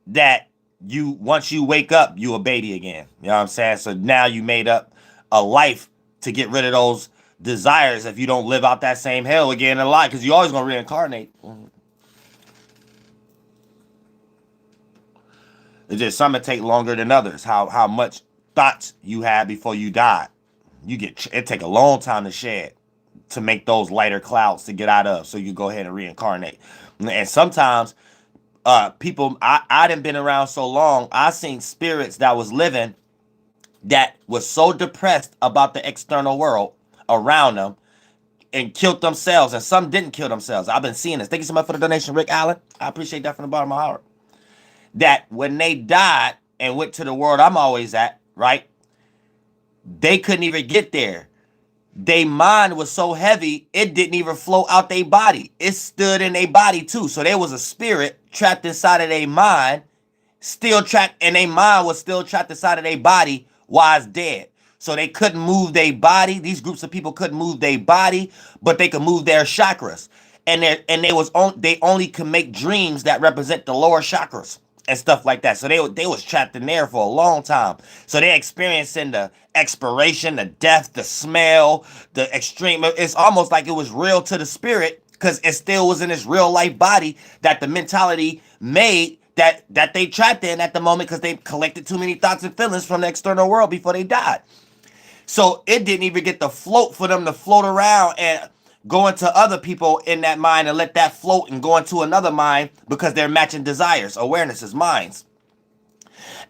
that once you wake up, you a baby again. You know what I'm saying? So now you made up a life to get rid of those desires if you don't live out that same hell again in life, because you're always going to reincarnate. It's just some take longer than others. How much thoughts you had before you died. It take a long time to shed to make those lighter clouds to get out of, so you go ahead and reincarnate. And sometimes people, I done been around so long, I seen spirits that was living that was so depressed about the external world around them and killed themselves, and some didn't kill themselves. I've been seeing this. Thank you so much for the donation, Rick Allen. I appreciate that from the bottom of my heart. That when they died and went to the world I'm always at, right? They couldn't even get there. Their mind was so heavy, it didn't even flow out their body. It stood in their body too. So there was a spirit trapped inside of their mind, still trapped, and their mind was still trapped inside of their body while it's dead. So they couldn't move their body. These groups of people couldn't move their body, but they could move their chakras. And they only could make dreams that represent the lower chakras and stuff like that. So they was trapped in there for a long time. So they experiencing the expiration, the death, the smell, the extreme. It's almost like it was real to the spirit because it still was in this real life body that the mentality made that they trapped in at the moment because they collected too many thoughts and feelings from the external world before they died. So it didn't even get the float for them to float around and go into other people in that mind and let that float and go into another mind because they're matching desires, awarenesses, minds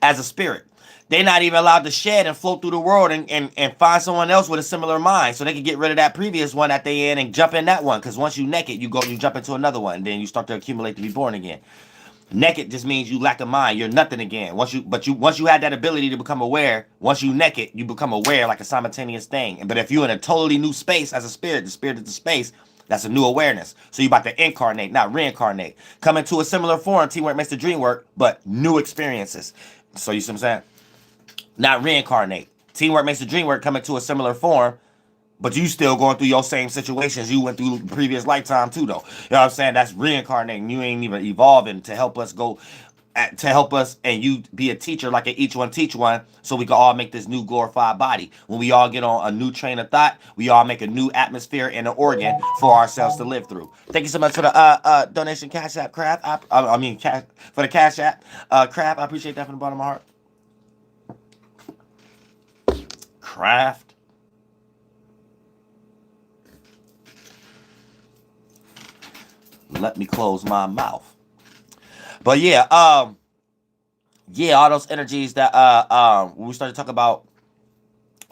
as a spirit. They're not even allowed to shed and float through the world and find someone else with a similar mind so they can get rid of that previous one that they in and jump in that one. Because once you naked, you jump into another one, and then you start to accumulate to be born again. Naked just means you lack a mind. You're nothing again. Once you had that ability to become aware, once you naked, you become aware like a simultaneous thing. But if you're in a totally new space as a spirit, the spirit is the space, that's a new awareness. So you're about to incarnate, not reincarnate. Come into a similar form, teamwork makes the dream work, but new experiences. So you see what I'm saying? Not reincarnate. Teamwork makes the dream work, come into a similar form, but you still going through your same situations you went through the previous lifetime too, though. You know what I'm saying? That's reincarnating. You ain't even evolving to help us and you be a teacher like an each one teach one, so we can all make this new glorified body. When we all get on a new train of thought, we all make a new atmosphere and an organ for ourselves to live through. Thank you so much for the donation, Cash App, Craft. For the Cash App, Craft. I appreciate that from the bottom of my heart. Craft. Let me close my mouth. But yeah, all those energies that when we started talking about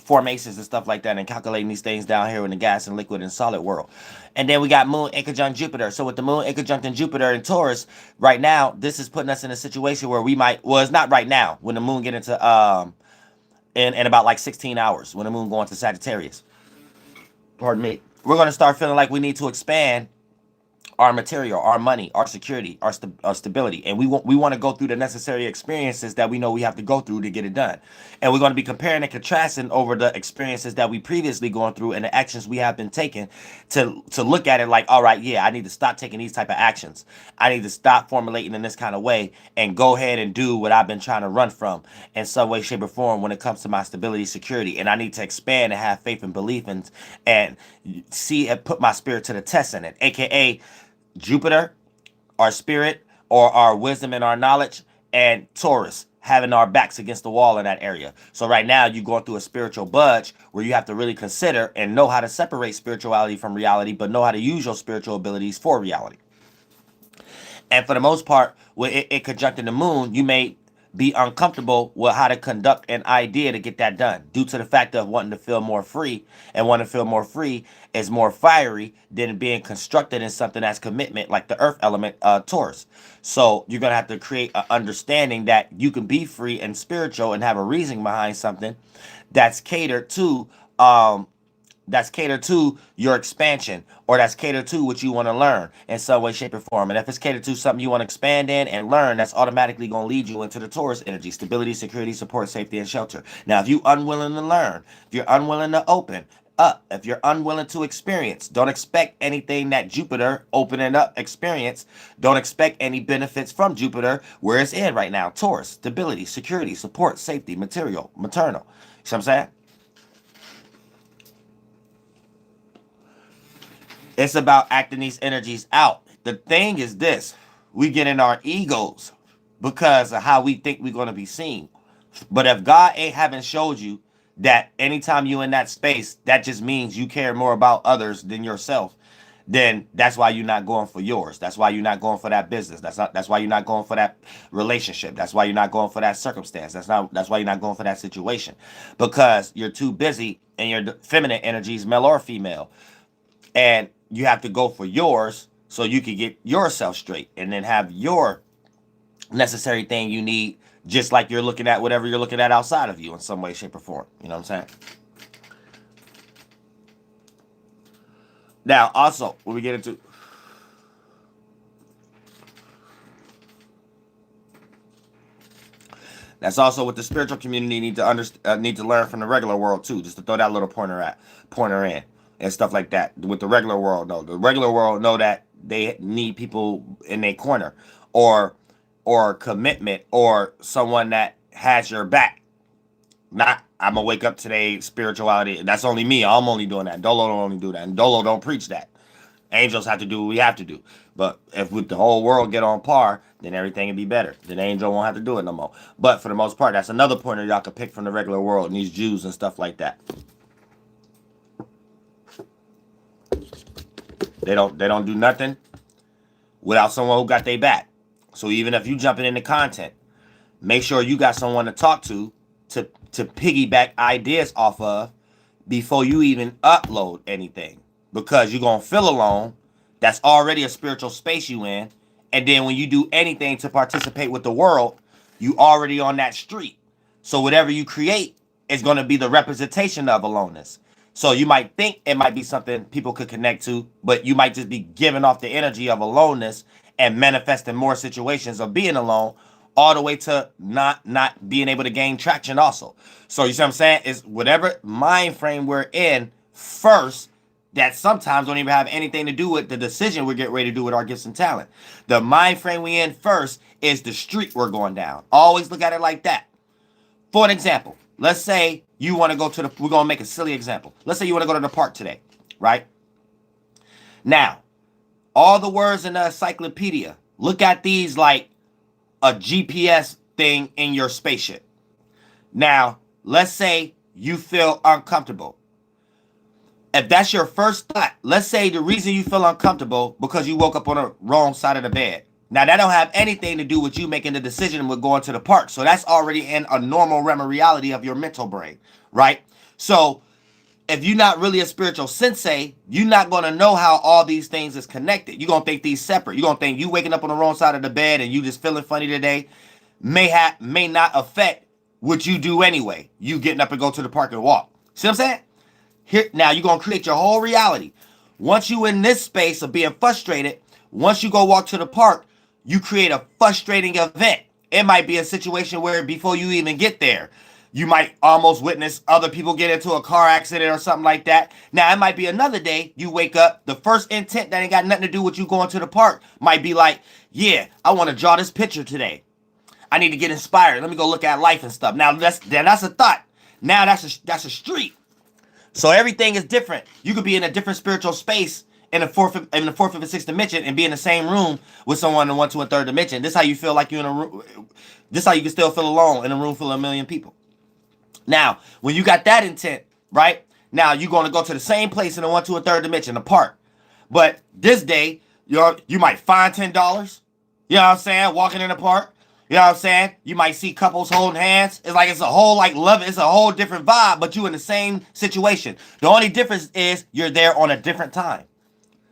formations and stuff like that, and calculating these things down here in the gas and liquid and solid world. And then we got Moon inconjunct Jupiter. So with the Moon inconjunct in Jupiter and Taurus, right now, this is putting us in a situation where we might, well, it's not right now, when the Moon get into, in about like 16 hours, when the Moon go into Sagittarius. Pardon me. We're going to start feeling like we need to expand our material, our money, our security, our stability, and we want to go through the necessary experiences that we know we have to go through to get it done. And we're going to be comparing and contrasting over the experiences that we previously gone through and the actions we have been taking to look at it like, all right, yeah, I need to stop taking these type of actions. I need to stop formulating in this kind of way and go ahead and do what I've been trying to run from in some way, shape, or form when it comes to my stability, security. And I need to expand and have faith and belief and see and put my spirit to the test in it, aka Jupiter, our spirit, or our wisdom and our knowledge, and Taurus, having our backs against the wall in that area. So right now you're going through a spiritual budge where you have to really consider and know how to separate spirituality from reality, but know how to use your spiritual abilities for reality. And for the most part, with it conjuncting the Moon, you may be uncomfortable with how to conduct an idea to get that done, due to the fact of wanting to feel more free. And wanting to feel more free is more fiery than being constructed in something that's commitment, like the earth element, Taurus. So you're going to have to create an understanding that you can be free and spiritual and have a reasoning behind something that's catered to your expansion, or that's catered to what you want to learn in some way, shape, or form. And if it's catered to something you want to expand in and learn, that's automatically going to lead you into the Taurus energy: stability, security, support, safety, and shelter. Now, if you're unwilling to learn, if you're unwilling to open up, if you're unwilling to experience, don't expect anything that Jupiter opening up experience. Don't expect any benefits from Jupiter where it's in right now. Taurus: stability, security, support, safety, material, maternal. You see what I'm saying? It's about acting these energies out. The thing is this: we get in our egos because of how we think we're going to be seen. But if God ain't haven't showed you that anytime you in that space, that just means you care more about others than yourself, then that's why you're not going for yours. That's why you're not going for that business. That's why you're not going for that relationship. That's why you're not going for that circumstance. That's why you're not going for that situation. Because you're too busy in your feminine energies, male or female. And you have to go for yours so you can get yourself straight and then have your necessary thing you need, just like you're looking at whatever you're looking at outside of you in some way, shape, or form. You know what I'm saying? Now, also, when we get into... That's also what the spiritual community need to learn from the regular world, too, just to throw that little pointer in. And stuff like that. With the regular world, though, the regular world know that they need people in their corner, or commitment, or someone that has your back. Not, I'm gonna wake up today, spirituality. That's only me. I'm only doing that. Doelow don't only do that, and Doelow don't preach that. Angels have to do what we have to do. But if with the whole world get on par, then everything will be better. Then angel won't have to do it no more. But for the most part, that's another pointer y'all can pick from the regular world and these Jews and stuff like that. They don't do nothing without someone who got their back. So even if you jumping into content, make sure you got someone to talk to piggyback ideas off of before you even upload anything. Because you're going to feel alone. That's already a spiritual space you in. And then when you do anything to participate with the world, you already on that street. So whatever you create is going to be the representation of aloneness. So you might think it might be something people could connect to, but you might just be giving off the energy of aloneness and manifesting more situations of being alone, all the way to not being able to gain traction also. So you see what I'm saying? Is whatever mind frame we're in first, that sometimes don't even have anything to do with the decision we're getting ready to do with our gifts and talent. The mind frame we in first is the street we're going down. Always look at it like that. For an example, let's say you want to go to we're going to make a silly example. Let's say you want to go to the park today, right? Now, all the words in the encyclopedia, look at these like a GPS thing in your spaceship. Now, let's say you feel uncomfortable. If that's your first thought, let's say the reason you feel uncomfortable because you woke up on the wrong side of the bed. Now, that don't have anything to do with you making the decision with going to the park. So that's already in a normal realm of reality of your mental brain, right? So if you're not really a spiritual sensei, you're not going to know how all these things is connected. You're going to think these separate. You're going to think you waking up on the wrong side of the bed and you just feeling funny today may not affect what you do anyway. You getting up and go to the park and walk. See what I'm saying? Here now you're going to create your whole reality. Once you in this space of being frustrated, once you go walk to the park, you create a frustrating event. It might be a situation where before you even get there, you might almost witness other people get into a car accident or something like that. Now, it might be another day you wake up. The first intent that ain't got nothing to do with you going to the park might be like, yeah, I want to draw this picture today. I need to get inspired. Let me go look at life and stuff. Now, that's a thought. Now, that's a street. So everything is different. You could be in a different spiritual space in the fourth, fifth, and sixth dimension and be in the same room with someone in the 1, 2, and 3rd dimension. This is how you feel like you're in a room. This is how you can still feel alone in a room full of 1 million people. Now, when you got that intent, right? Now you're going to go to the same place in the 1, 2, and 3rd dimension, the park. But this day, you might find $10. You know what I'm saying? Walking in the park. You know what I'm saying? You might see couples holding hands. It's like it's a whole love. It's a whole different vibe, but you in the same situation. The only difference is you're there on a different time.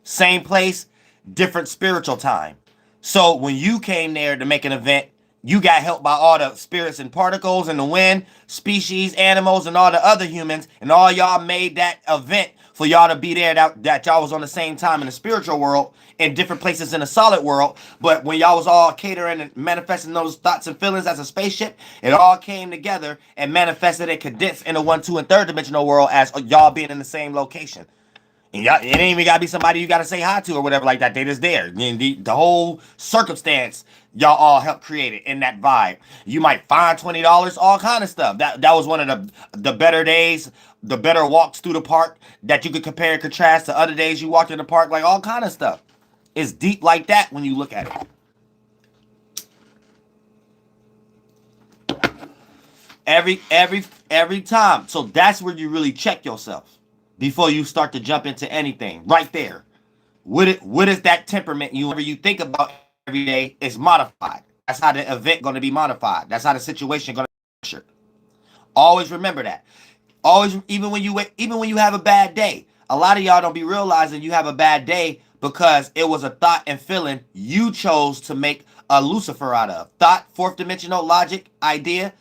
Same place, different spiritual time. So when you came there to make an event, you got helped by all the spirits and particles and the wind, species, animals, and all the other humans, and all y'all made that event for y'all to be there, that y'all was on the same time in the spiritual world, in different places in the solid world. But when y'all was all catering and manifesting those thoughts and feelings as a spaceship, it all came together and manifested and condensed in the 1, 2, and 3rd dimensional world as y'all being in the same location. And y'all, it ain't even gotta be somebody you gotta say hi to or whatever like that. They just there. And the whole circumstance y'all all helped create it in that vibe. You might find $20, all kind of stuff. That was one of the better days, the better walks through the park that you could compare and contrast to other days you walked in the park, like all kind of stuff. It's deep like that when you look at it. Every time. So that's where you really check yourself before you start to jump into anything. Right there. What is that temperament you think about every day is modified. That's how the event going to be modified. That's how the situation going to be. Always remember that. Always, even when you have a bad day. A lot of y'all don't be realizing you have a bad day because it was a thought and feeling you chose to make a Lucifer out of. Thought, 4th dimensional logic, idea,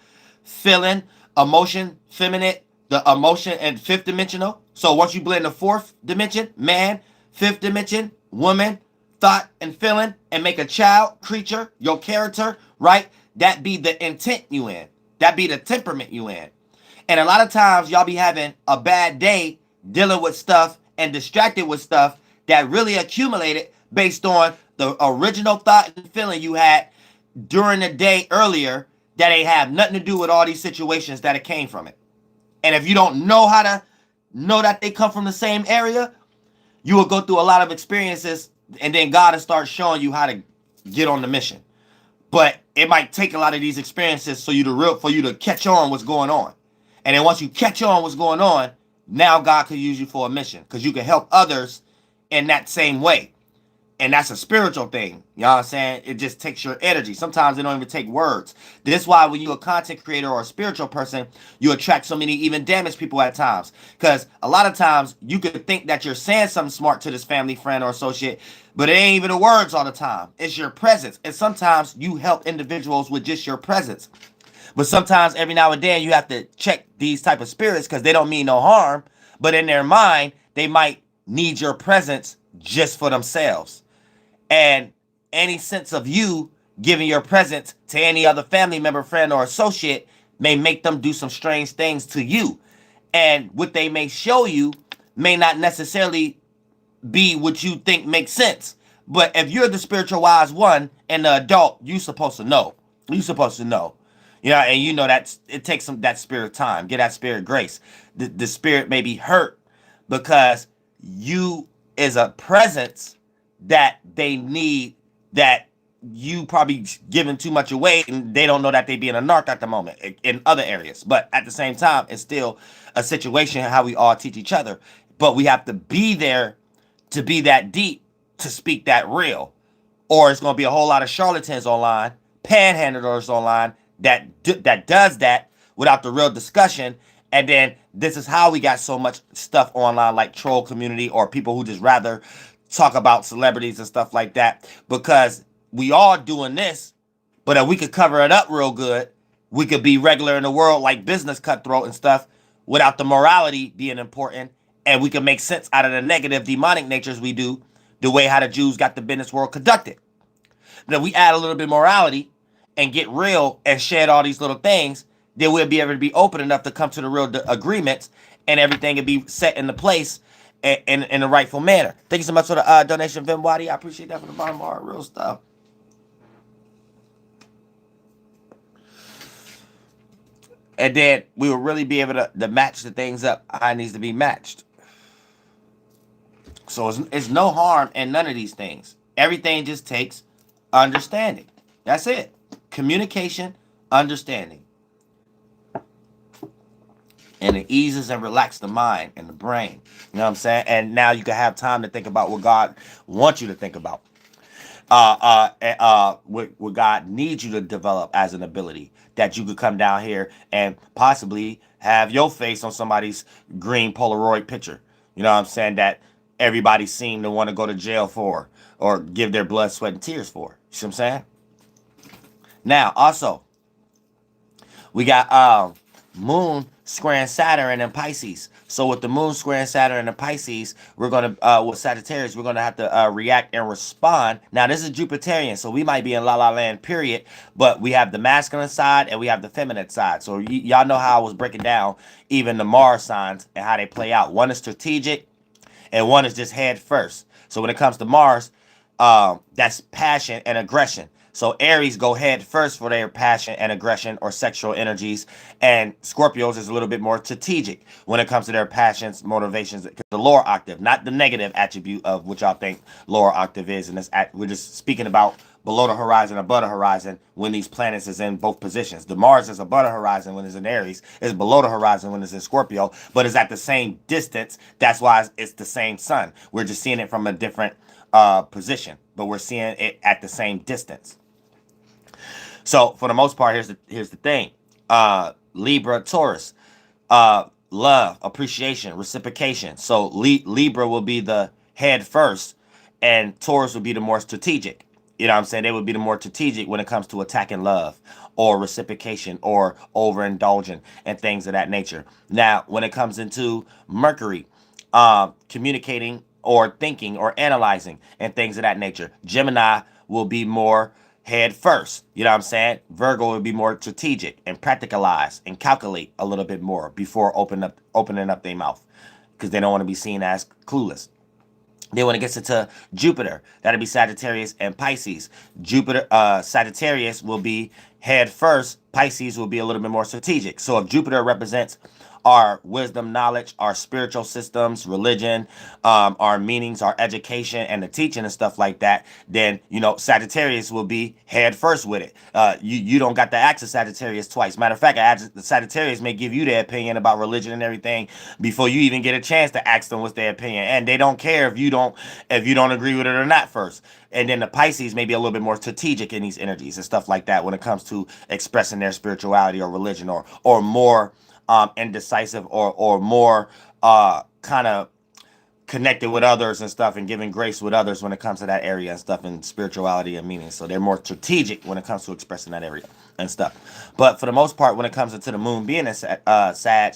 feeling, emotion, feminine, the emotion, and 5th dimensional. So once you blend the 4th dimension, man, 5th dimension, woman, thought and feeling, and make a child, creature, your character, right? That be the intent you in. That be the temperament you in. And a lot of times y'all be having a bad day dealing with stuff and distracted with stuff that really accumulated based on the original thought and feeling you had during the day earlier that ain't have nothing to do with all these situations that it came from it. And if you don't know how to know that they come from the same area, you will go through a lot of experiences and then God will start showing you how to get on the mission. But it might take a lot of these experiences for you to catch on what's going on. And then once you catch on what's going on, now God could use you for a mission because you can help others in that same way. And that's a spiritual thing. You know what I'm saying? It just takes your energy. Sometimes it don't even take words. This is why when you're a content creator or a spiritual person, you attract so many even damaged people at times. Because a lot of times you could think that you're saying something smart to this family, friend, or associate, but it ain't even the words all the time. It's your presence. And sometimes you help individuals with just your presence. But sometimes every now and then you have to check these type of spirits because they don't mean no harm. But in their mind, they might need your presence just for themselves. And any sense of you giving your presence to any other family member, friend, or associate may make them do some strange things to you. And what they may show you may not necessarily be what you think makes sense. But if you're the spiritual wise one and the adult, you're supposed to know. You're supposed to know. You know, and you know that it takes that spirit time. Get that spirit grace. The spirit may be hurt because you is a presence that they need, that you probably giving too much away and they don't know that they being a narc at the moment in other areas. But at the same time, it's still a situation how we all teach each other. But we have to be there to be that deep, to speak that real. Or it's going to be a whole lot of charlatans online, panhandlers online that does that without the real discussion And then this is how we got so much stuff online, like troll community or people who just rather talk about celebrities and stuff like that, because we all doing this. But if we could cover it up real good, we could be regular in the world, like business cutthroat and stuff, without the morality being important. And we can make sense out of the negative demonic natures we do, the way how the Jews got the business world conducted. Then we add a little bit of morality and get real and shed all these little things, then we'll be able to be open enough to come to the real agreements, and everything will be set into place in the rightful manner. Thank you so much for the donation, Vim Wadi. I appreciate that from the bottom of our real stuff. And then we will really be able to match the things up how it needs to be matched. So it's no harm in none of these things. Everything just takes understanding. That's it. Communication, understanding. And it eases and relaxes the mind and the brain. You know what I'm saying? And now you can have time to think about what God wants you to think about. What God needs you to develop as an ability, that you could come down here and possibly have your face on somebody's green Polaroid picture. You know what I'm saying? That everybody seemed to want to go to jail for or give their blood, sweat, and tears for. You see what I'm saying? Now, also, we got Moon squaring Saturn in Pisces. So with the Moon squaring Saturn in Pisces, we're going to, with Sagittarius, we're going to have to react and respond. Now, this is Jupiterian, so we might be in La La Land, period. But we have the masculine side and we have the feminine side. So y'all know how I was breaking down even the Mars signs and how they play out. One is strategic and one is just head first. So when it comes to Mars, that's passion and aggression. So Aries go head first for their passion and aggression or sexual energies, and Scorpios is a little bit more strategic when it comes to their passions, motivations, the lower octave, not the negative attribute of what y'all think lower octave is. And we're just speaking about below the horizon, above the horizon, when these planets is in both positions. The Mars is above the horizon when it's in Aries, is below the horizon when it's in Scorpio, but it's at the same distance. That's why it's the same sun. We're just seeing it from a different position, but we're seeing it at the same distance. So for the most part, here's the thing. Libra, Taurus, love, appreciation, reciprocation. So Libra will be the head first, and Taurus will be the more strategic. You know what I'm saying? They would be the more strategic when it comes to attacking love or reciprocation or overindulging and things of that nature. Now, when it comes into Mercury, communicating or thinking or analyzing and things of that nature, Gemini will be more head first. You know what I'm saying? Virgo will be more strategic and practicalize and calculate a little bit more before opening up their mouth, because they don't want to be seen as clueless. Then when it gets into Jupiter, that'll be Sagittarius and Pisces. Sagittarius will be head first. Pisces will be a little bit more strategic. So if Jupiter represents our wisdom, knowledge, our spiritual systems, religion, our meanings, our education, and the teaching and stuff like that, then, Sagittarius will be head first with it. You don't got to ask a Sagittarius twice. Matter of fact, the Sagittarius may give you their opinion about religion and everything before you even get a chance to ask them what's their opinion. And they don't care if you don't agree with it or not first. And then the Pisces may be a little bit more strategic in these energies and stuff like that when it comes to expressing their spirituality or religion, or more indecisive or more kind of connected with others and stuff, and giving grace with others when it comes to that area and stuff, and spirituality and meaning. So they're more strategic when it comes to expressing that area and stuff. But for the most part, when it comes into the moon being in Sag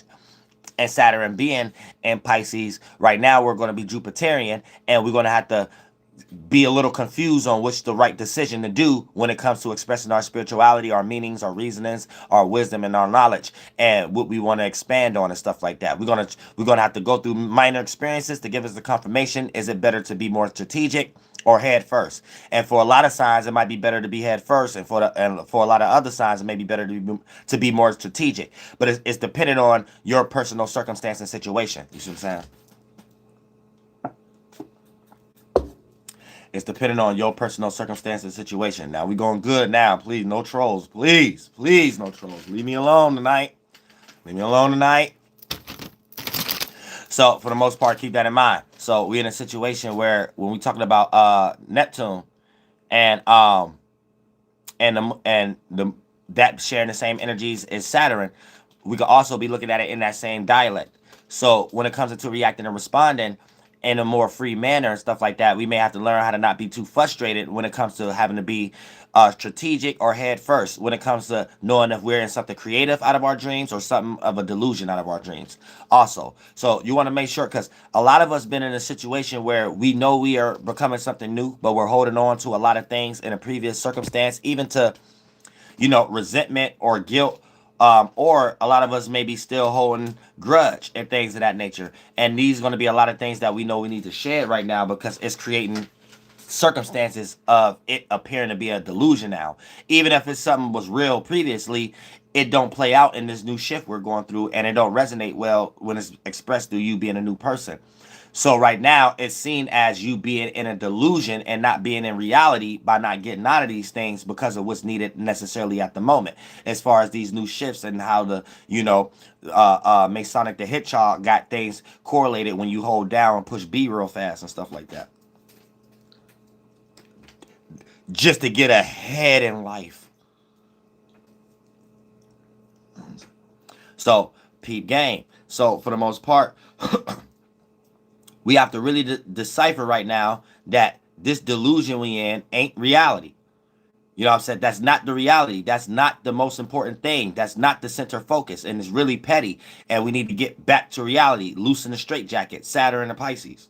and Saturn being in Pisces, right now we're going to be Jupiterian, and we're going to have to be a little confused on which the right decision to do when it comes to expressing our spirituality, our meanings, our reasonings, our wisdom, and our knowledge, and what we want to expand on and stuff like that. We're gonna have to go through minor experiences to give us the confirmation. Is it better to be more strategic or head first? And for a lot of signs, it might be better to be head first, and for a lot of other signs, it may be better to be more strategic. But it's dependent on your personal circumstance and situation. You see what I'm saying? It's dependent on your personal circumstance and situation. Now, we going good now. Please, no trolls. Please, no trolls. Leave me alone tonight. So, for the most part, keep that in mind. So, we're in a situation where when we're talking about Neptune and that sharing the same energies as Saturn, we could also be looking at it in that same dialect. So when it comes into reacting and responding in a more free manner and stuff like that, we may have to learn how to not be too frustrated when it comes to having to be strategic or head first when it comes to knowing if we're in something creative out of our dreams or something of a delusion out of our dreams also. So you want to make sure, because a lot of us been in a situation where we know we are becoming something new, but we're holding on to a lot of things in a previous circumstance, even to resentment or guilt. Or a lot of us may be still holding grudge and things of that nature. And these are going to be a lot of things that we know we need to shed right now, because it's creating circumstances of it appearing to be a delusion now. Even if it's something was real previously, it don't play out in this new shift we're going through, and it don't resonate well when it's expressed through you being a new person. So right now it's seen as you being in a delusion and not being in reality by not getting out of these things because of what's needed necessarily at the moment. As far as these new shifts and how the Masonic the Hedgehog got things correlated when you hold down and push B real fast and stuff like that, just to get ahead in life. So peep game. So for the most part, we have to really decipher right now that this delusion we in ain't reality. You know what I'm saying? That's not the reality. That's not the most important thing. That's not the center focus. And it's really petty. And we need to get back to reality. Loosen the straitjacket. Saturn and Pisces.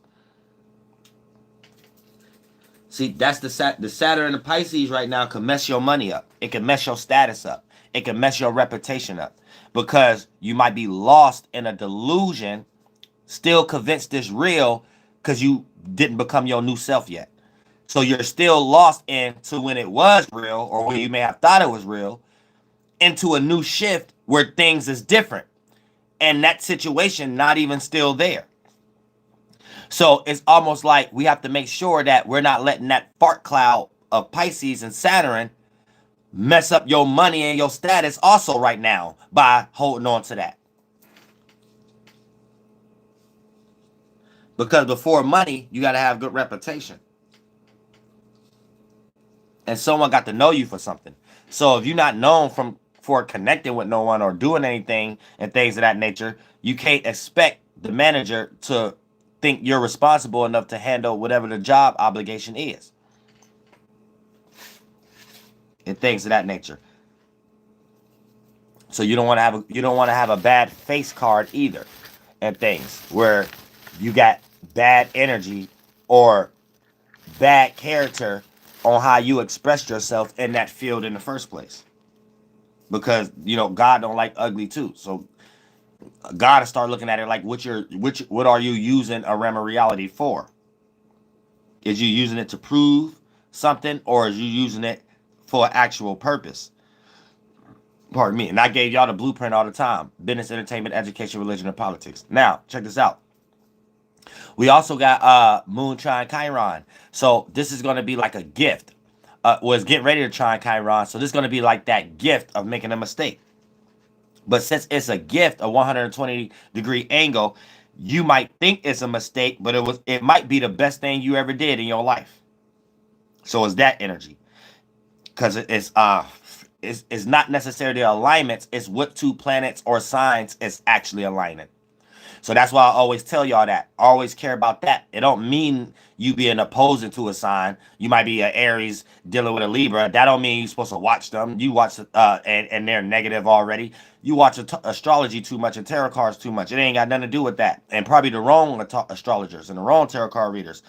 See, that's the Saturn and the Pisces right now can mess your money up. It can mess your status up. It can mess your reputation up. Because you might be lost in a delusion, still convinced it's real, because you didn't become your new self yet. So you're still lost into when it was real, or when you may have thought it was real, into a new shift where things is different. And that situation not even still there. So it's almost like we have to make sure that we're not letting that fart cloud of Pisces and Saturn mess up your money and your status also right now by holding on to that. Because before money, you got to have good reputation. And someone got to know you for something. So if you're not known for connecting with no one or doing anything and things of that nature, you can't expect the manager to think you're responsible enough to handle whatever the job obligation is. And things of that nature. So you don't want to have a bad face card either, and things where you got bad energy or bad character on how you expressed yourself in that field in the first place. Because God don't like ugly too. So God to start looking at it like what are you using a realm of reality for? Is you using it to prove something, or is you using it for an actual purpose? Pardon me. And I gave y'all the blueprint all the time: business, entertainment, education, religion, and politics. Now check this out. We also got Moon trine Chiron. So this is going to be like a gift. Was getting ready to trine Chiron. So this is going to be like that gift of making a mistake. But since it's a gift, a 120-degree angle, you might think it's a mistake, but it might be the best thing you ever did in your life. So it's that energy. Because it's not necessarily alignments, it's what two planets or signs is actually aligning. So that's why I always tell y'all that. Always care about that. It don't mean you being opposing to a sign. You might be an Aries dealing with a Libra. That don't mean you're supposed to watch them. You watch and they're negative already. You watch astrology too much and tarot cards too much. It ain't got nothing to do with that. And probably the wrong astrologers and the wrong tarot card readers.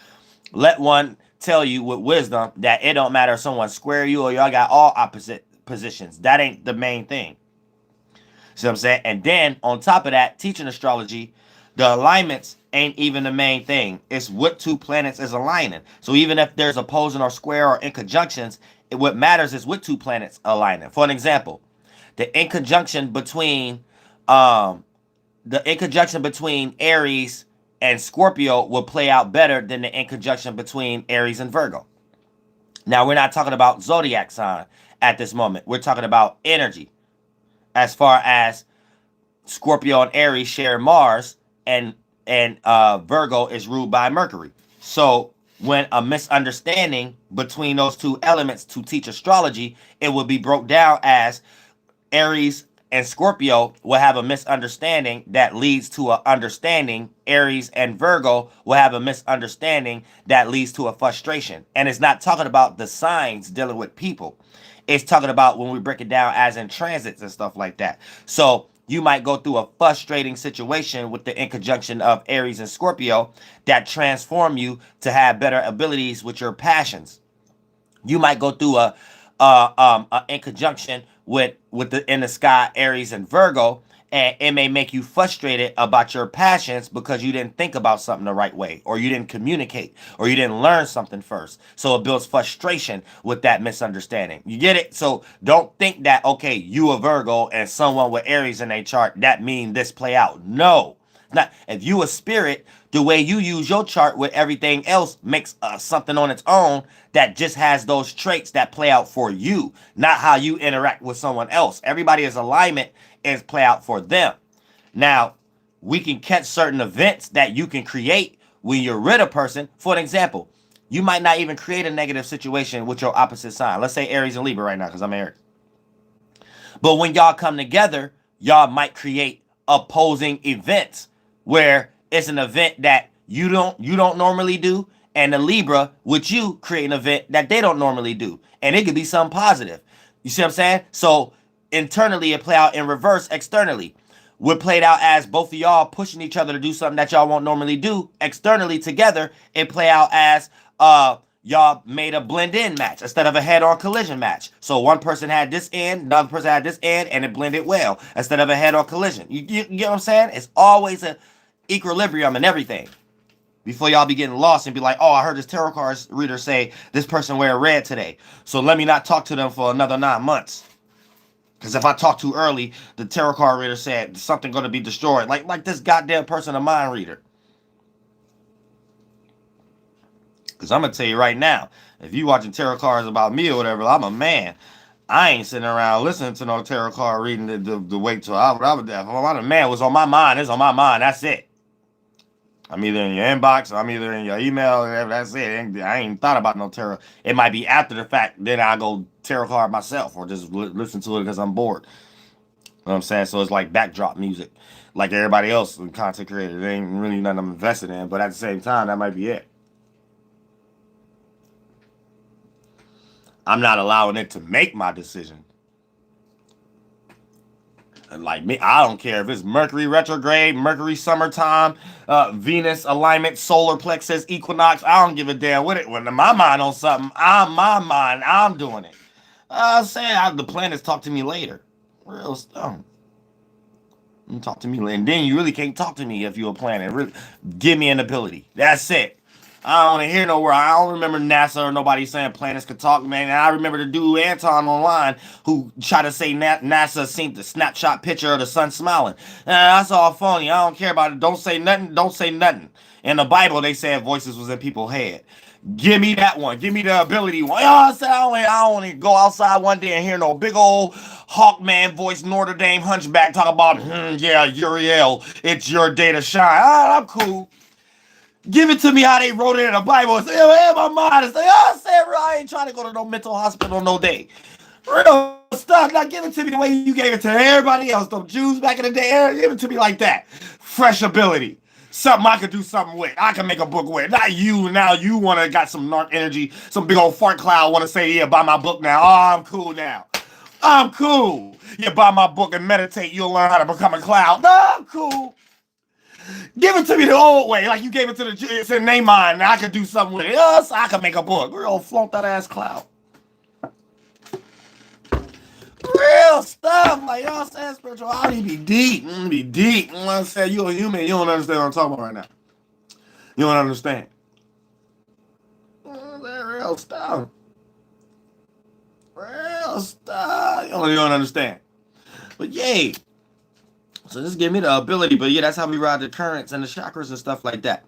Let one tell you with wisdom that it don't matter if someone square you or y'all got all opposite positions. That ain't the main thing. See what I'm saying? And then on top of that, teaching astrology, the alignments ain't even the main thing. It's what two planets is aligning. So even if there's opposing or square or in conjunctions, what matters is what two planets aligning. For an example, the in conjunction between Aries and Scorpio will play out better than the in conjunction between Aries and Virgo. Now we're not talking about zodiac sign at this moment. We're talking about energy. As far as Scorpio and Aries share Mars, and Virgo is ruled by Mercury. So when a misunderstanding between those two elements to teach astrology, it would be broke down as Aries and Scorpio will have a misunderstanding that leads to an understanding. Aries and Virgo will have a misunderstanding that leads to a frustration. And it's not talking about the signs dealing with people. It's talking about when we break it down as in transits and stuff like that. So you might go through a frustrating situation with the in conjunction of Aries and Scorpio that transform you to have better abilities with your passions. You might go through a in conjunction with the in the sky Aries and Virgo, and it may make you frustrated about your passions because you didn't think about something the right way, or you didn't communicate, or you didn't learn something first. So it builds frustration with that misunderstanding. You get it? So don't think that, okay, you a Virgo and someone with Aries in their chart, that mean this play out. No. Not if you a spirit, the way you use your chart with everything else makes something on its own that just has those traits that play out for you, not how you interact with someone else. Everybody's alignment is play out for them. Now, we can catch certain events that you can create when you're with a person. For an example, you might not even create a negative situation with your opposite sign. Let's say Aries and Libra right now, because I'm Aries. But when y'all come together, y'all might create opposing events where it's an event that you don't normally do, and the Libra with you create an event that they don't normally do, and it could be something positive. You see what I'm saying? So internally it play out in reverse externally. We're played out as both of y'all pushing each other to do something that y'all won't normally do. Externally together, it play out as y'all made a blend-in match instead of a head-on collision match. So one person had this end, another person had this end, and it blended well instead of a head-on collision. You get what I'm saying? It's always a equilibrium in everything. Before y'all be getting lost and be like, oh, I heard this tarot card reader say this person wear red today, so let me not talk to them for another 9 months. Because if I talk too early, the tarot card reader said something going to be destroyed. Like this goddamn person, a mind reader. Because I'm going to tell you right now, if you watching tarot cards about me or whatever, I'm a man. I ain't sitting around listening to no tarot card reading to wait till I would. If I'm a man, what's on my mind is on my mind. That's it. I'm either in your inbox or I'm either in your email. That's it. I ain't thought about no tarot. It might be after the fact. Then I go tarot card myself or just listen to it because I'm bored. You know what I'm saying? So it's like backdrop music. Like everybody else in content creator. It ain't really nothing I'm invested in. But at the same time, that might be it. I'm not allowing it to make my decision. Like me, I don't care if it's Mercury retrograde, Mercury summertime, Venus alignment, solar plexus, equinox. I don't give a damn with it. When my mind on something, I'm doing it. The planets talk to me later. Real stuff. You talk to me later. And then you really can't talk to me if you're a planet. Really, give me an ability. That's it. I don't want to hear nowhere. I don't remember NASA or nobody saying planets could talk, man. And I remember the dude Anton online who tried to say NASA seen the snapshot picture of the sun smiling. That's all phony. I don't care about it. Don't say nothing. Don't say nothing. In the Bible, they said voices was in people's head. Give me that one. Give me the ability one. I don't want to go outside one day and hear no big old Hawkman voice Notre Dame hunchback talk about, yeah, Uriel, it's your day to shine. I'm cool. Give it to me how they wrote it in the Bible. Say, my mind is like, I ain't trying to go to no mental hospital no day. Real stuff. Now give it to me the way you gave it to everybody else. Them Jews back in the day, give it to me like that. Fresh ability. Something I could do something with. I can make a book with. Not you. Now you want to got some narc energy. Some big old fart cloud want to say, yeah, buy my book now. Oh, I'm cool now. I'm cool. You buy my book and meditate. You'll learn how to become a cloud. No, I'm cool. Give it to me the old way, like you gave it to the Jews. It's in their mind. I could do something with it. So I can make a book. Real flaunt that ass cloud. Real stuff. Like y'all saying spirituality be deep. Be deep. You know what I'm saying? You're a human. You don't understand what I'm talking about right now. You don't understand. Real stuff. Real stuff. You don't understand. But yay. So this give me the ability, but yeah, that's how we ride the currents and the chakras and stuff like that.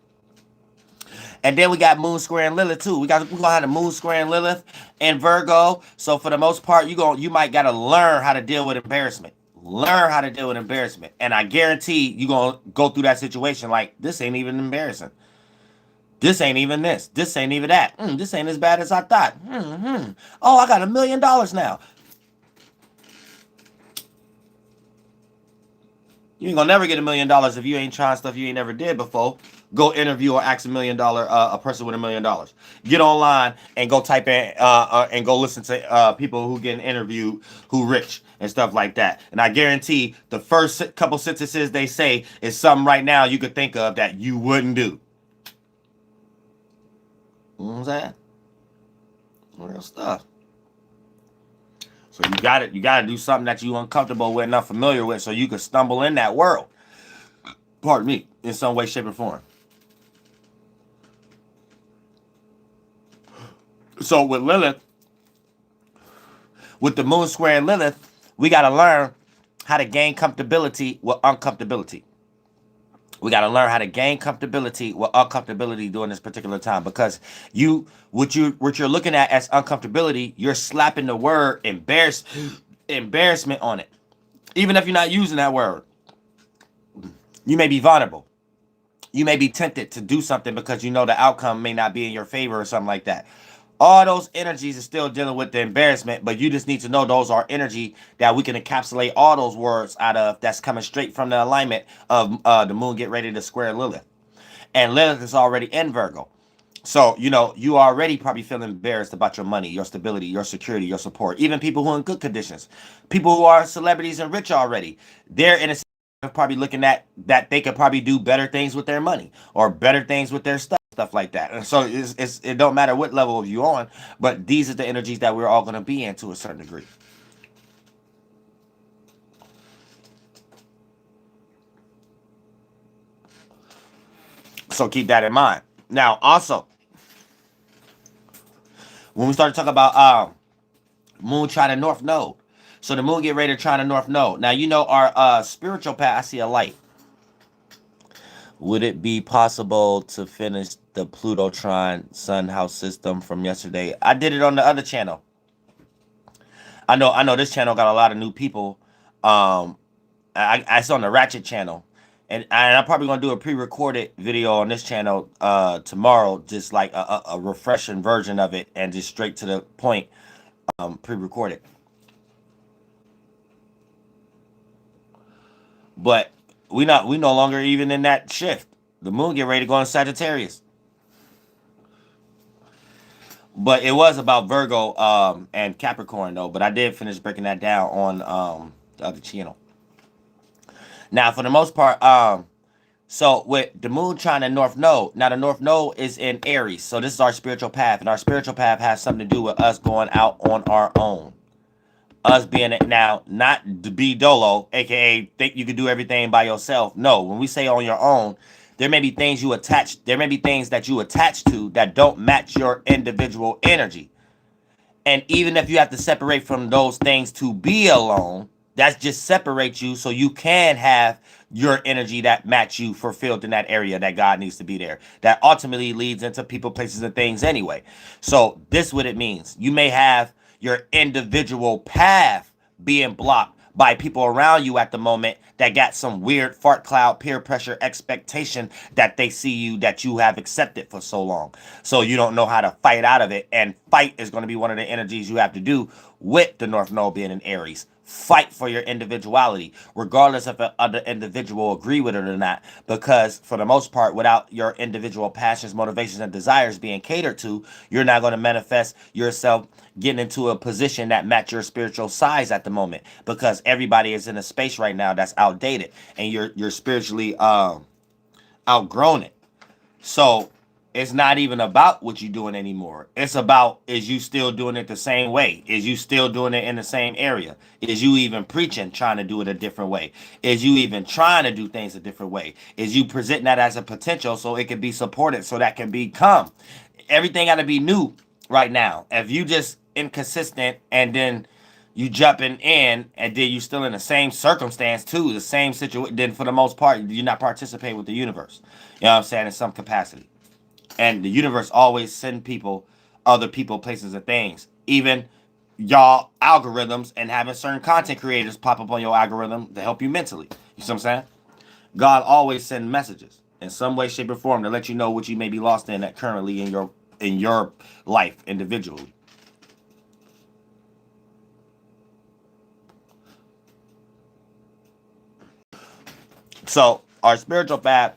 And then we got Moon Square and Lilith too. We're gonna have the Moon Square and Lilith and Virgo. So for the most part, you might gotta learn how to deal with embarrassment. Learn how to deal with embarrassment. And I guarantee you gonna go through that situation like this ain't even embarrassing. This ain't even this. This ain't even that. This ain't as bad as I thought. Oh, I got $1 million now. You ain't gonna never get $1 million if you ain't trying stuff you ain't never did before. Go interview or ask a person with $1 million. Get online and go type in and go listen to people who getting interviewed who rich and stuff like that. And I guarantee the first couple sentences they say is something right now you could think of that you wouldn't do. You know what I'm saying? Real stuff. So you gotta do something that you uncomfortable with and unfamiliar with so you can stumble in that world. Pardon me, in some way, shape, or form. So with Lilith, with the moon square and Lilith, we gotta learn how to gain comfortability with uncomfortability. We got to learn how to gain comfortability with uncomfortability during this particular time, because what you're looking at as uncomfortability, you're slapping the word embarrassment on it. Even if you're not using that word, you may be vulnerable. You may be tempted to do something because you know the outcome may not be in your favor or something like that. All those energies are still dealing with the embarrassment, but you just need to know those are energy that we can encapsulate all those words out of, that's coming straight from the alignment of the moon get ready to square Lilith. And Lilith is already in Virgo. So, you already probably feel embarrassed about your money, your stability, your security, your support. Even people who are in good conditions. People who are celebrities and rich already. They're in a probably looking at that they could probably do better things with their money or better things with their stuff like that. And so it don't matter what level of you on, but these are the energies that we're all going to be in to a certain degree. So keep that in mind. Now, also, when we start to talk about moon trine the north node, so the moon get ready to trine the north node. Now, our spiritual path. I see a light. Would it be possible to finish the Pluto trine Sun house system from yesterday? I did it on the other channel. I know this channel got a lot of new people. I saw on the Ratchet channel, and I'm probably gonna do a pre-recorded video on this channel tomorrow, just like a refreshing version of it, and just straight to the point, pre-recorded. But we no longer even in that shift. The moon get ready to go in Sagittarius. But it was about Virgo and Capricorn though. But I did finish breaking that down on the other channel. Now, for the most part, so with the moon trying the north node, now the north node is in Aries. So this is our spiritual path, and our spiritual path has something to do with us going out on our own. Us being it now, not to be Doelow, aka think you can do everything by yourself. No, when we say on your own, there may be things that you attach to that don't match your individual energy. And even if you have to separate from those things to be alone, that's just separate you so you can have your energy that match you fulfilled in that area that God needs to be there. That ultimately leads into people, places, and things anyway. So this is what it means. You may have your individual path being blocked by people around you at the moment that got some weird fart cloud peer pressure expectation that they see you, that you have accepted for so long. So you don't know how to fight out of it. And fight is going to be one of the energies you have to do with the North Node being in Aries. Fight for your individuality, regardless if other individual agree with it or not. Because for the most part, without your individual passions, motivations, and desires being catered to, you're not going to manifest yourself getting into a position that match your spiritual size at the moment. Because everybody is in a space right now that's outdated, and you're spiritually outgrown it. So it's not even about what you're doing anymore. It's about, is you still doing it the same way? Is you still doing it in the same area? Is you even preaching, trying to do it a different way? Is you even trying to do things a different way? Is you presenting that as a potential so it can be supported, so that can become? Everything got to be new right now. If you just inconsistent and then you jumping in and then you still in the same circumstance too, the same situation, then for the most part, you're not participating with the universe. You know what I'm saying? In some capacity. And the universe always send people, other people, places, and things. Even y'all algorithms and having certain content creators pop up on your algorithm to help you mentally. You see what I'm saying? God always send messages in some way, shape, or form to let you know what you may be lost in currently in your life individually. So our spiritual path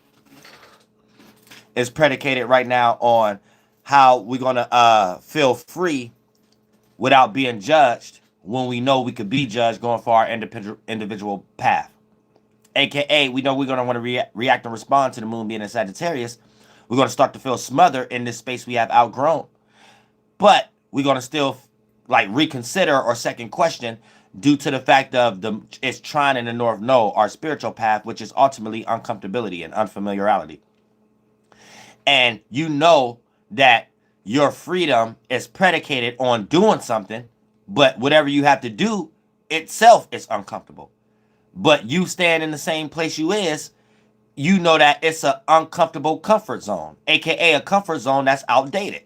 is predicated right now on how we're gonna feel free without being judged when we know we could be judged going for our individual path. AKA, we know we're gonna want to react and respond to the moon being in Sagittarius. We're gonna start to feel smothered in this space we have outgrown, but we're gonna still like reconsider or second question due to the fact of it's trine in the North Node, our spiritual path, which is ultimately uncomfortability and unfamiliarity. And you know that your freedom is predicated on doing something, but whatever you have to do itself is uncomfortable. But you stand in the same place you is, you know that it's an uncomfortable comfort zone, aka a comfort zone that's outdated.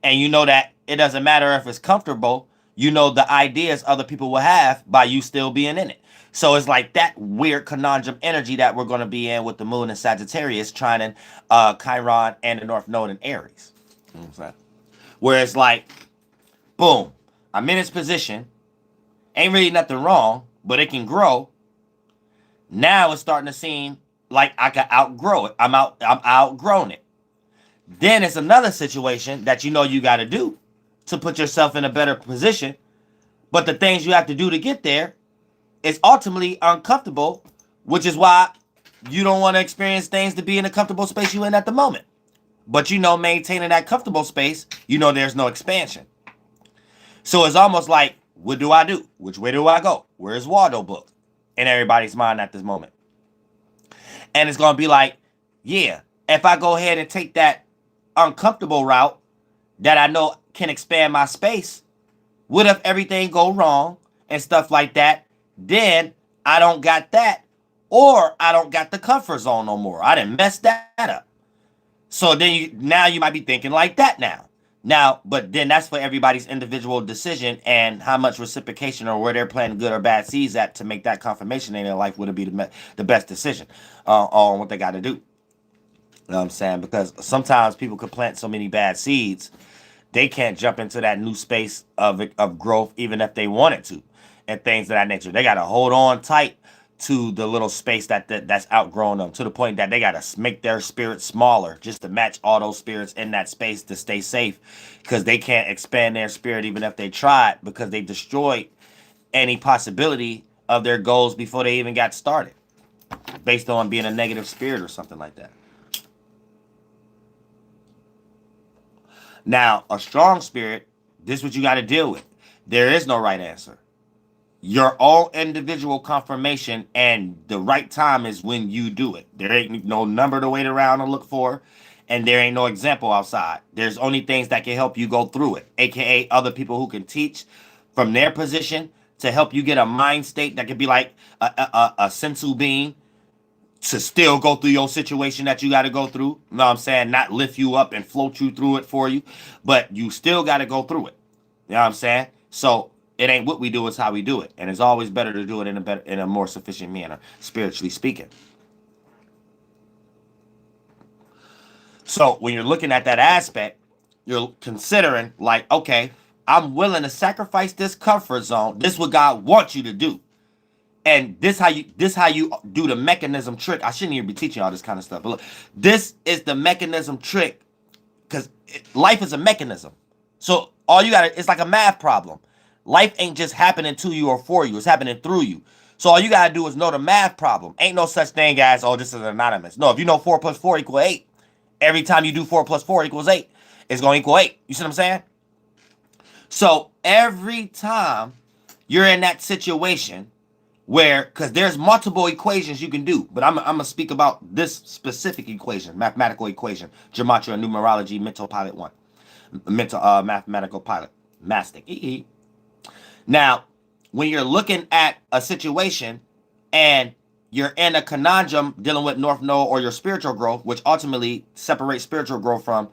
And you know that it doesn't matter if it's comfortable, you know the ideas other people will have by you still being in it. So it's like that weird conundrum energy that we're going to be in with the moon and Sagittarius, trining Chiron and the North Node in Aries. You know what I'm saying? Where it's like, boom, I'm in this position, ain't really nothing wrong, but it can grow. Now it's starting to seem like I can outgrow it. I'm outgrown it. Then it's another situation that you know you got to do to put yourself in a better position. But the things you have to do to get there is ultimately uncomfortable, which is why you don't want to experience things to be in a comfortable space you're in at the moment. But you know, maintaining that comfortable space, you know there's no expansion. So it's almost like, what do I do? Which way do I go? Where's Waldo book in everybody's mind at this moment? And it's going to be like, yeah, if I go ahead and take that uncomfortable route that I know can expand my space, what if everything go wrong and stuff like that? Then I don't got that, or I don't got the comfort zone no more. I didn't mess that up. So then now you might be thinking like that now, but then that's for everybody's individual decision and how much reciprocation or where they're planting good or bad seeds at to make that confirmation in their life would be the best decision on what they got to do. You know what I'm saying? Because sometimes people could plant so many bad seeds, they can't jump into that new space of growth even if they wanted to, and things of that nature. They got to hold on tight to the little space that's outgrown them, to the point that they got to make their spirit smaller just to match all those spirits in that space to stay safe, because they can't expand their spirit even if they tried, because they destroyed any possibility of their goals before they even got started, based on being a negative spirit or something like that. Now, a strong spirit, this is what you got to deal with. There is no right answer. Your own individual confirmation, and the right time is when you do it. There ain't no number to wait around and look for, and there ain't no example outside. There's only things that can help you go through it, aka other people who can teach from their position to help you get a mind state that could be like a sensu being to still go through your situation that you got to go through. You know what I'm saying? Not lift you up and float you through it for you, but you still got to go through it. You know what I'm saying? So it ain't what we do, it's how we do it. And it's always better to do it in a more sufficient manner, spiritually speaking. So when you're looking at that aspect, you're considering like, okay, I'm willing to sacrifice this comfort zone. This is what God wants you to do. And this how you do the mechanism trick. I shouldn't even be teaching all this kind of stuff. But look, this is the mechanism trick, because life is a mechanism. So all you got to, it's like a math problem. Life ain't just happening to you or for you. It's happening through you. So all you got to do is know the math problem. Ain't no such thing as, oh, this is anonymous. No, if you know 4 plus 4 equals 8, every time you do 4 plus 4 equals 8, it's going to equal 8. You see what I'm saying? So every time you're in that situation where, because there's multiple equations you can do, but I'm going to speak about this specific equation, mathematical equation, gematria, numerology, mental pilot 1, mental mathematical pilot, mastic. Now, when you're looking at a situation and you're in a conundrum dealing with North Node or your spiritual growth, which ultimately separates spiritual growth from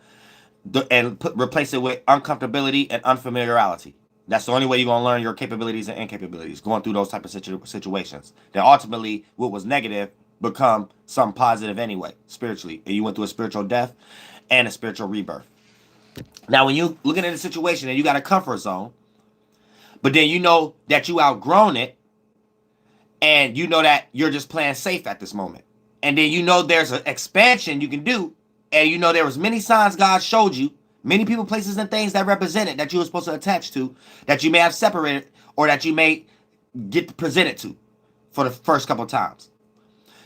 replace it with uncomfortability and unfamiliarity. That's the only way you're going to learn your capabilities and incapabilities, going through those type of situations. That ultimately, what was negative become something positive anyway, spiritually. And you went through a spiritual death and a spiritual rebirth. Now, when you looking at a situation and you got a comfort zone, but then you know that you outgrown it, and you know that you're just playing safe at this moment. and then you know there's an expansion you can do, and you know there was many signs God showed you, many people, places, and things that represented that you were supposed to attach to, that you may have separated, or that you may get presented to for the first couple times.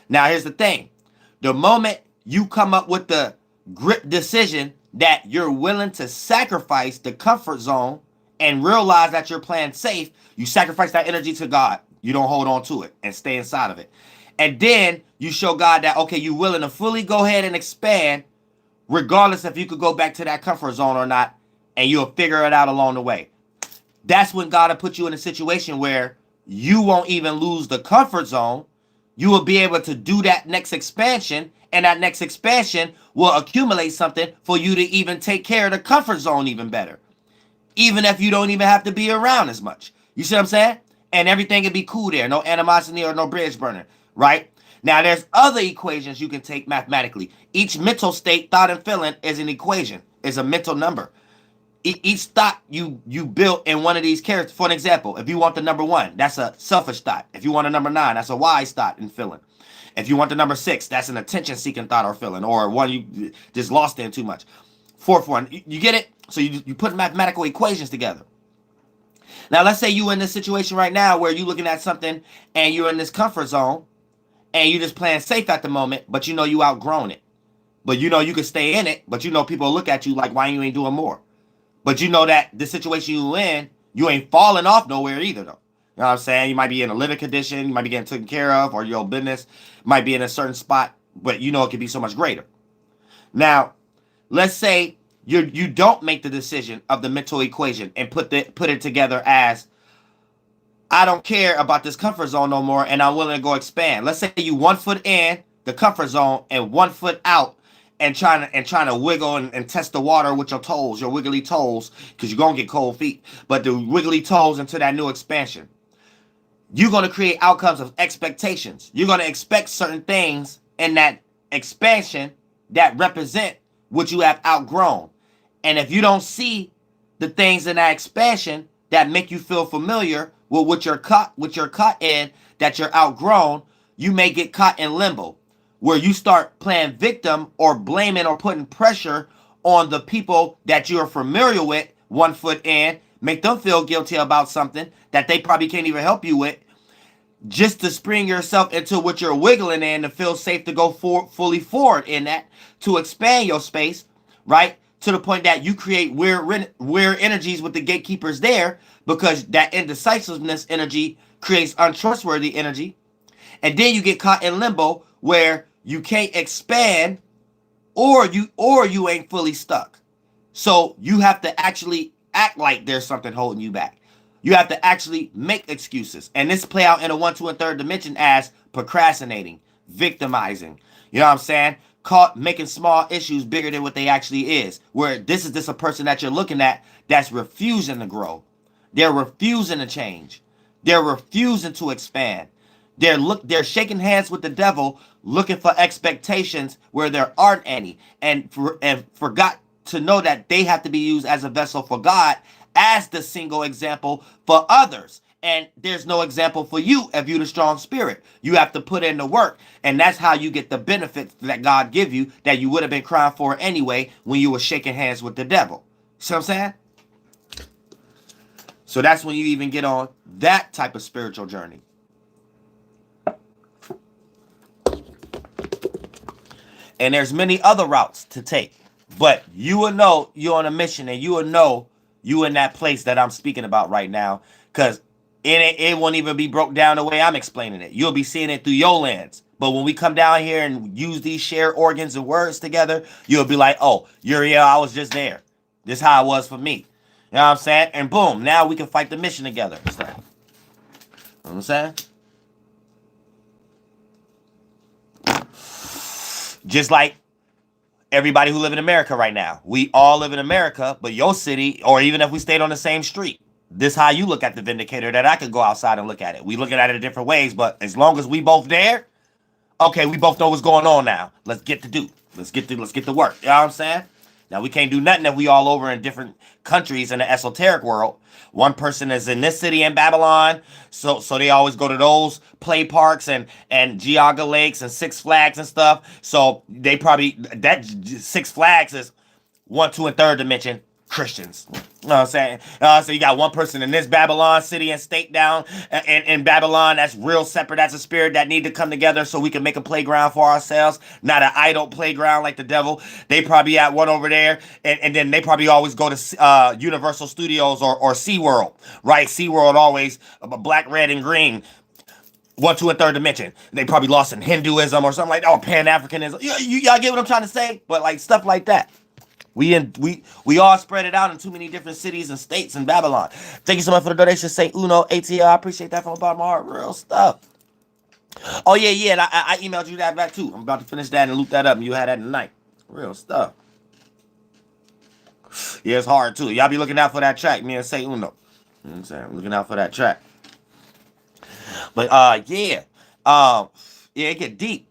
Now, here's the thing. The moment you come up with the grip decision that you're willing to sacrifice the comfort zone and realize that you're playing safe, you sacrifice that energy to God. You don't hold on to it and stay inside of it. And then you show God that, okay, you're willing to fully go ahead and expand, regardless if you could go back to that comfort zone or not, and you'll figure it out along the way. That's when God will put you in a situation where you won't even lose the comfort zone. You will be able to do that next expansion, and that next expansion will accumulate something for you to even take care of the comfort zone even better. Even if you don't even have to be around as much. You see what I'm saying? And everything can be cool there. No animosity or no bridge burner, right? Now, there's other equations you can take mathematically. Each mental state, thought, and feeling is an equation, is a mental number. Each thought you built in one of these characters. For an example, if you want the number 1, that's a selfish thought. If you want a number 9, that's a wise thought and feeling. If you want the number 6, that's an attention-seeking thought or feeling, or one you just lost in too much. Fourth one, you get it? So you put mathematical equations together. Now, let's say you in this situation right now where you're looking at something and you're in this comfort zone and you're just playing safe at the moment, but you know you outgrown it. But you know you can stay in it, but you know people look at you like, why you ain't doing more? But you know that the situation you in, you ain't falling off nowhere either, though. You know what I'm saying? You might be in a living condition, you might be getting taken care of, or your business might be in a certain spot, but you know it could be so much greater. Now, let's say you don't make the decision of the mental equation and put it together as, I don't care about this comfort zone no more, and I'm willing to go expand. Let's say you 1 foot in the comfort zone and 1 foot out, and trying to wiggle and test the water with your toes, your wiggly toes, because you're going to get cold feet, but the wiggly toes into that new expansion. You're going to create outcomes of expectations. You're going to expect certain things in that expansion that represent what you have outgrown. And if you don't see the things in that expansion that make you feel familiar with what you're caught in, that you're outgrown, you may get caught in limbo, where you start playing victim or blaming or putting pressure on the people that you're familiar with 1 foot in, make them feel guilty about something that they probably can't even help you with, just to spring yourself into what you're wiggling in to feel safe to go fully forward in that, to expand your space, right? To the point that you create weird energies with the gatekeepers there, because that indecisiveness energy creates untrustworthy energy. And then you get caught in limbo where you can't expand, or you ain't fully stuck. So you have to actually act like there's something holding you back. You have to actually make excuses. And this play out in a 1, 2, and 3rd dimension as procrastinating, victimizing. You know what I'm saying? Making small issues bigger than what they actually is. Where this is just a person that you're looking at that's refusing to grow. They're refusing to change. They're refusing to expand. They're shaking hands with the devil, looking for expectations where there aren't any, and forgot to know that they have to be used as a vessel for God, as the single example for others. And there's no example for you if you're the strong spirit. You have to put in the work, and that's how you get the benefits that God give you that you would have been crying for anyway when you were shaking hands with the devil. See what I'm saying? So that's when you even get on that type of spiritual journey. And there's many other routes to take, but you will know you're on a mission, and you will know you in that place that I'm speaking about right now, because it won't even be broke down the way I'm explaining it. You'll be seeing it through your lens. But when we come down here and use these shared organs and words together, you'll be like, oh, Uriel, I was just there. This is how it was for me. You know what I'm saying? And boom, now we can fight the mission together. You know what I'm saying? Just like everybody who live in America right now. We all live in America, but your city, or even if we stayed on the same street, this how you look at the Vindicator, that I could go outside and look at it. We looking at it in different ways, but as long as we both there, okay, we both know what's going on now. Let's get to work. You know what I'm saying? Now, we can't do nothing if we all over in different countries in the esoteric world. One person is in this city in Babylon, so they always go to those play parks and Geauga Lakes and Six Flags and stuff. So they probably, that Six Flags is 1, 2, and third dimension Christians. You know what I'm saying? So you got one person in this Babylon city and state down in Babylon that's real separate. That's a spirit that need to come together so we can make a playground for ourselves, not an idle playground like the devil. They probably at one over there, and then they probably always go to Universal Studios or SeaWorld, right? SeaWorld always black, red, and green. 1, 2, and third dimension. They probably lost in Hinduism or something like that, or Pan-Africanism. Y'all get what I'm trying to say? But like stuff like that. We all spread it out in too many different cities and states in Babylon. Thank you so much for the donation. Say Uno ATL. I appreciate that from the bottom of my heart. Real stuff. Oh yeah. And I emailed you that back too. I'm about to finish that and loop that up, and you had that tonight. Real stuff. Yeah, it's hard too. Y'all be looking out for that track. Me and Say Uno. You know what I'm saying? Looking out for that track. But yeah, it get deep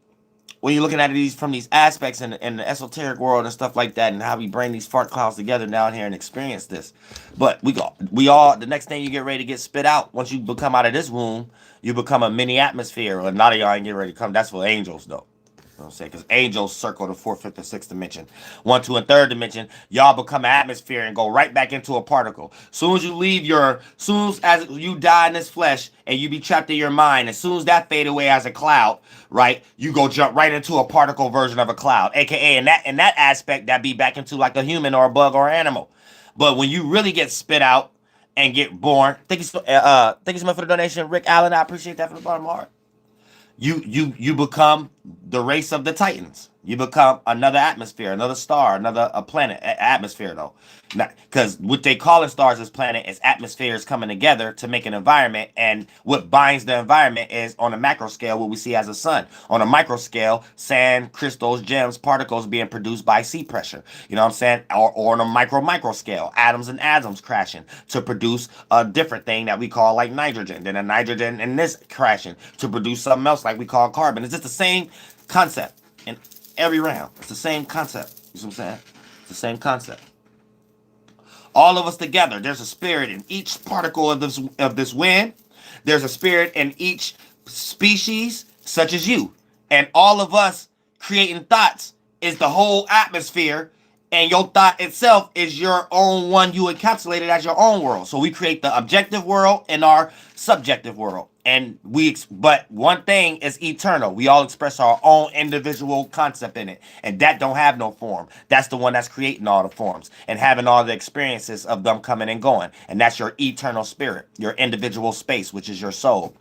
when you're looking at it from these aspects in the esoteric world and stuff like that, and how we bring these fart clouds together down here and experience this. But we all, the next thing you get ready to get spit out, once you become out of this womb, you become a mini atmosphere. Well, a lot of y'all ain't getting ready to come. That's for angels, though. You know what I'm saying? Because angels circle the 4th, 5th, and 6th dimension. 1, 2, and third dimension, y'all become an atmosphere and go right back into a particle. Soon as you die in this flesh and you be trapped in your mind, as soon as that fade away as a cloud, right, you go jump right into a particle version of a cloud, aka in that aspect, that be back into like a human or a bug or animal. But when you really get spit out and get born, thank you so much for the donation, Rick Allen. I appreciate that from the bottom of my heart. You become the race of the Titans. You become another atmosphere, another star, another planet. Atmosphere though, because what they call in stars as planet is atmospheres coming together to make an environment, and what binds the environment is on a macro scale what we see as a sun. On a micro scale, sand, crystals, gems, particles being produced by sea pressure. You know what I'm saying? Or on a micro scale, atoms and atoms crashing to produce a different thing that we call like nitrogen. Then a nitrogen and this crashing to produce something else like we call carbon. It's just the same concept in every round. It's the same concept. You see what I'm saying? It's the same concept. All of us together. There's a spirit in each particle of this wind. There's a spirit in each species, such as you. And all of us creating thoughts is the whole atmosphere. And your thought itself is your own one you encapsulated as your own world. So we create the objective world and our subjective world. And but one thing is eternal. We all express our own individual concept in it. And that don't have no form. That's the one that's creating all the forms and having all the experiences of them coming and going. And that's your eternal spirit, your individual space, which is your soul.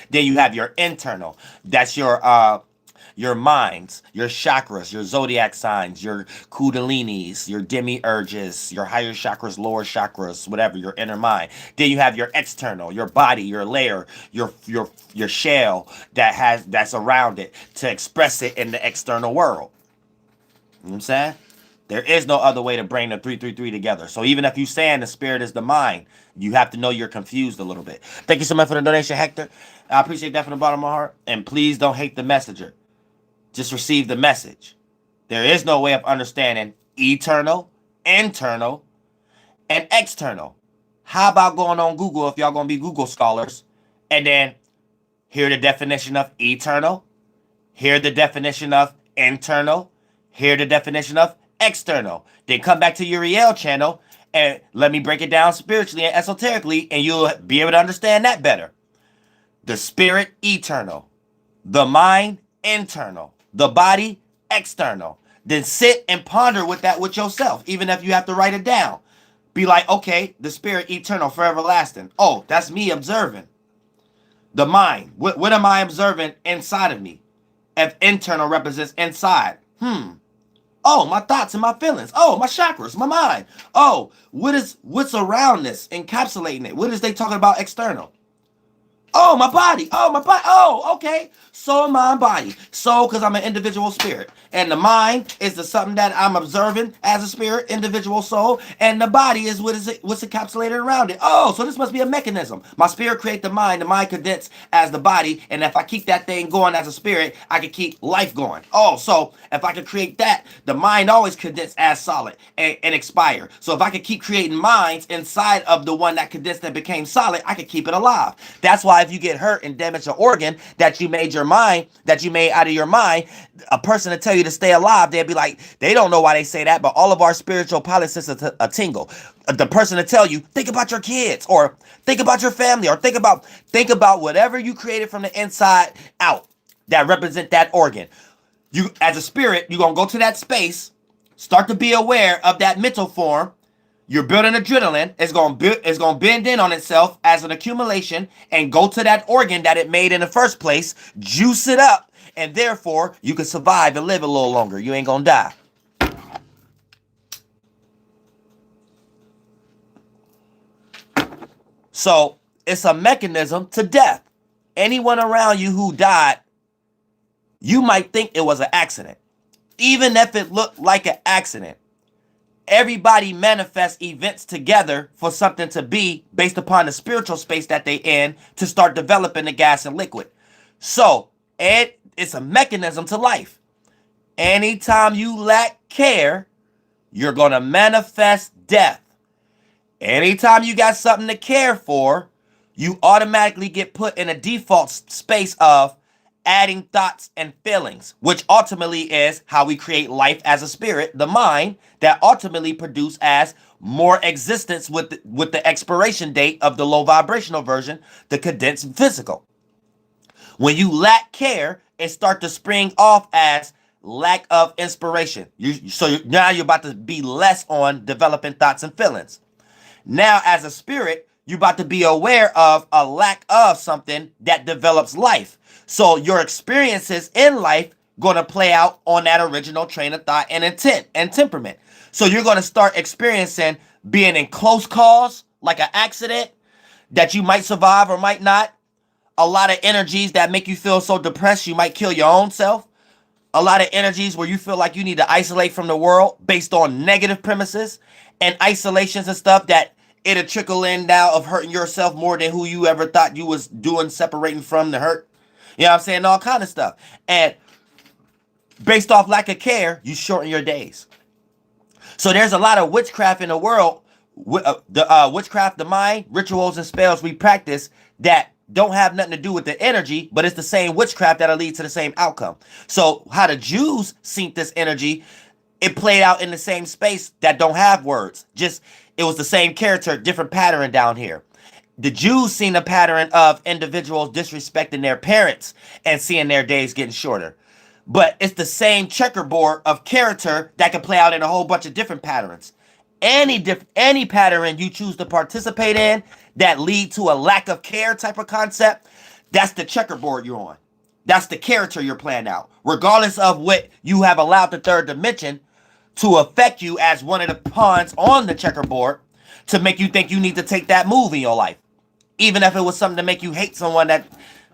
Then you have your internal. That's your minds, your chakras, your zodiac signs, your kundalinis, your demiurges, your higher chakras, lower chakras, whatever, your inner mind. Then you have your external, your body, your layer, your shell that's around it to express it in the external world. You know what I'm saying? There is no other way to bring the 333 together. So even if you saying the spirit is the mind, you have to know you're confused a little bit. Thank you so much for the donation, Hector. I appreciate that from the bottom of my heart. And please don't hate the messenger. Just receive the message. There is no way of understanding eternal, internal, and external. How about going on Google if y'all going to be Google scholars and then hear the definition of eternal, hear the definition of internal, hear the definition of external. Then come back to Uriel channel and let me break it down spiritually and esoterically, and you'll be able to understand that better. The spirit, eternal. The mind, internal. The body, external. Then sit and ponder with that with yourself, even if you have to write it down. Be like, okay, the spirit, eternal, forever lasting. Oh, that's me observing. The mind, what am I observing inside of me? If internal represents inside. Oh, my thoughts and my feelings. Oh, my chakras, my mind. Oh, what's around this, encapsulating it? What is they talking about external? Oh, my body. Oh, my body. Oh, okay. Soul, mind, body. Soul, because I'm an individual spirit. And the mind is the something that I'm observing as a spirit, individual soul. And the body is what's encapsulated around it. Oh, so this must be a mechanism. My spirit create the mind condense as the body. And if I keep that thing going as a spirit, I can keep life going. Oh, so if I can create that, the mind always condense as solid and expire. So if I can keep creating minds inside of the one that condensed and became solid, I can keep it alive. That's why if you get hurt and damage an organ that you made out of your mind, a person to tell you to stay alive, they'll be like, they don't know why they say that, but all of our spiritual pilot systems a tingle. The person to tell you, think about your kids, or think about your family, or think about whatever you created from the inside out that represent that organ. You, as a spirit, you're gonna go to that space, start to be aware of that mental form. You're building adrenaline. It's gonna bend in on itself as an accumulation and go to that organ that it made in the first place, juice it up, and therefore you can survive and live a little longer. You ain't gonna die. So it's a mechanism to death. Anyone around you who died, you might think it was an accident. Even if it looked like an accident, everybody manifests events together for something to be based upon the spiritual space that they in to start developing the gas and liquid. So it's a mechanism to life. Anytime you lack care, you're going to manifest death. Anytime you got something to care for, you automatically get put in a default space of adding thoughts and feelings, which ultimately is how we create life as a spirit, the mind, that ultimately produce as more existence with the expiration date of the low vibrational version, the condensed physical. When you lack care, it starts to spring off as lack of inspiration. Now you're about to be less on developing thoughts and feelings. Now, as a spirit, you're about to be aware of a lack of something that develops life. So your experiences in life going to play out on that original train of thought and intent and temperament. So you're going to start experiencing being in close calls, like an accident that you might survive or might not. A lot of energies that make you feel so depressed you might kill your own self. A lot of energies where you feel like you need to isolate from the world based on negative premises and isolations and stuff that it'll trickle in now of hurting yourself more than who you ever thought you was doing, separating from the hurt. You know what I'm saying? All kind of stuff. And based off lack of care, you shorten your days. So there's a lot of witchcraft in the world, witchcraft, the mind, rituals and spells we practice that don't have nothing to do with the energy, but it's the same witchcraft that'll lead to the same outcome. So how the Jews synced this energy, it played out in the same space that don't have words. Just, it was the same character, different pattern down here. The Jews seen a pattern of individuals disrespecting their parents and seeing their days getting shorter. But it's the same checkerboard of character that can play out in a whole bunch of different patterns. Any pattern you choose to participate in that lead to a lack of care type of concept, that's the checkerboard you're on. That's the character you're playing out. Regardless of what you have allowed the third dimension to affect you as one of the pawns on the checkerboard to make you think you need to take that move in your life. Even if it was something to make you hate someone that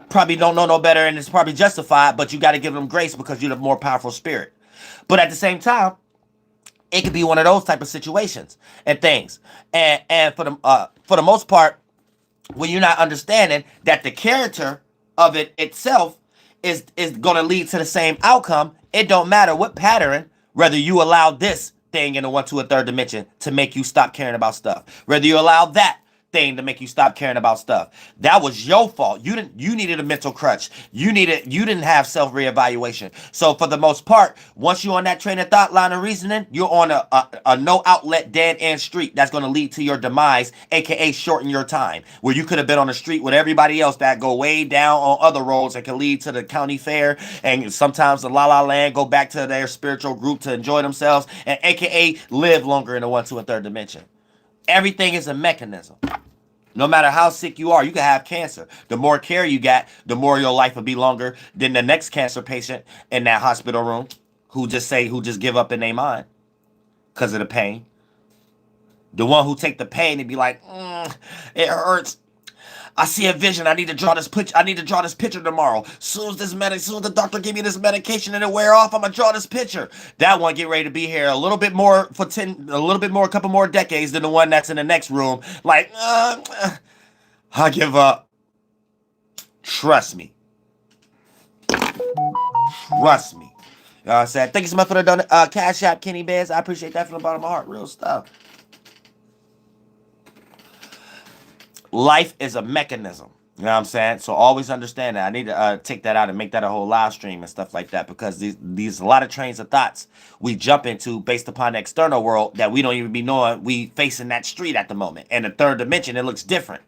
probably don't know no better and it's probably justified, but you got to give them grace because you're the more powerful spirit. But at the same time, it could be one of those type of situations and things. And for the most part, when you're not understanding that the character of it itself is going to lead to the same outcome, it don't matter what pattern, whether you allow this thing in the 1, 2, or 3rd dimension to make you stop caring about stuff, whether you allow that thing to make you stop caring about stuff. That was your fault. You needed a mental crutch. You didn't have self-reevaluation. So for the most part, once you're on that train of thought, line of reasoning, you're on a no outlet dead end street that's going to lead to your demise, aka shorten your time, where you could have been on the street with everybody else that go way down on other roads and can lead to the county fair, and sometimes the La La Land, go back to their spiritual group to enjoy themselves, and aka live longer in the 1, 2, and 3rd dimension. Everything is a mechanism. No matter how sick you are, you can have cancer. The more care you got, the more your life will be longer than the next cancer patient in that hospital room who just give up in their mind because of the pain. The one who take the pain and be like, it hurts. I see a vision. I need to draw this picture. I need to draw this picture tomorrow. Soon as the doctor give me this medication and it wear off, I'm gonna draw this picture. That one get ready to be here a little bit more for a couple more decades than the one that's in the next room. Like, I give up. Trust me. Trust me. You know what I'm saying? Thank you so much for the Cash App, Kenny Bears. I appreciate that from the bottom of my heart. Real stuff. Life is a mechanism. You know what I'm saying? So always understand that. I need to take that out and make that a whole live stream and stuff like that, because these a lot of trains of thoughts we jump into based upon the external world that we don't even be knowing we facing that street at the moment. And the third dimension, it looks different.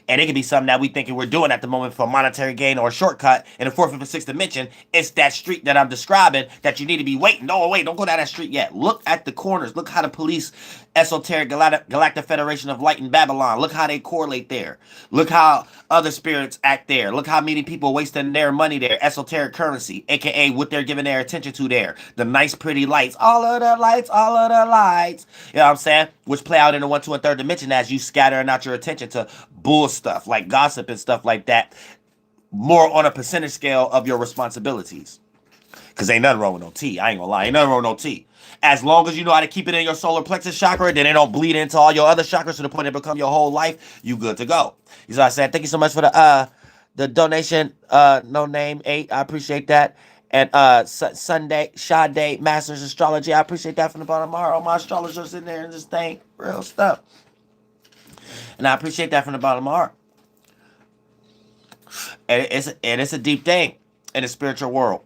And it could be something that we thinking we're doing at the moment for monetary gain or a shortcut. In the fourth, fifth, and sixth dimension, it's that street that I'm describing that you need to be waiting. No, wait, don't go down that street yet. Look at the corners. Look how the police, esoteric galactic federation of light in Babylon. Look how they correlate there. Look how other spirits act there. Look how many people wasting their money there. Esoteric currency, aka what they're giving their attention to there. The nice, pretty lights. All of the lights, all of the lights. You know what I'm saying? Which play out in the 1, 2, and 3rd dimension as you scattering out your attention to bull stuff like gossip and stuff like that. More on a percentage scale of your responsibilities. Because ain't nothing wrong with no tea. I ain't gonna lie. Ain't nothing wrong with no tea. As long as you know how to keep it in your solar plexus chakra, then it don't bleed into all your other chakras to the point it become your whole life, you good to go. So I said, thank you so much for the donation, no name 8. I appreciate that. And Sunday, Sade, Masters Astrology. I appreciate that from the bottom of my heart. All my astrologers in there and this thing. Real stuff. And I appreciate that from the bottom of my heart. And it's a deep thing in the spiritual world.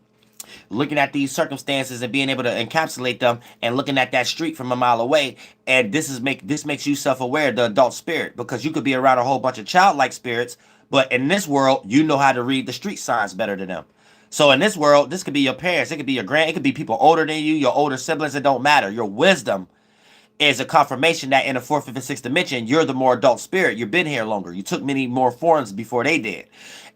Looking at these circumstances and being able to encapsulate them and looking at that street from a mile away. And this makes you self-aware, the adult spirit, because you could be around a whole bunch of childlike spirits, but in this world, you know how to read the street signs better than them. So in this world, this could be your parents, it could be your it could be people older than you, your older siblings. It don't matter. Your wisdom is a confirmation that in the 4th, 5th, and 6th dimension, you're the more adult spirit. You've been here longer. You took many more forms before they did.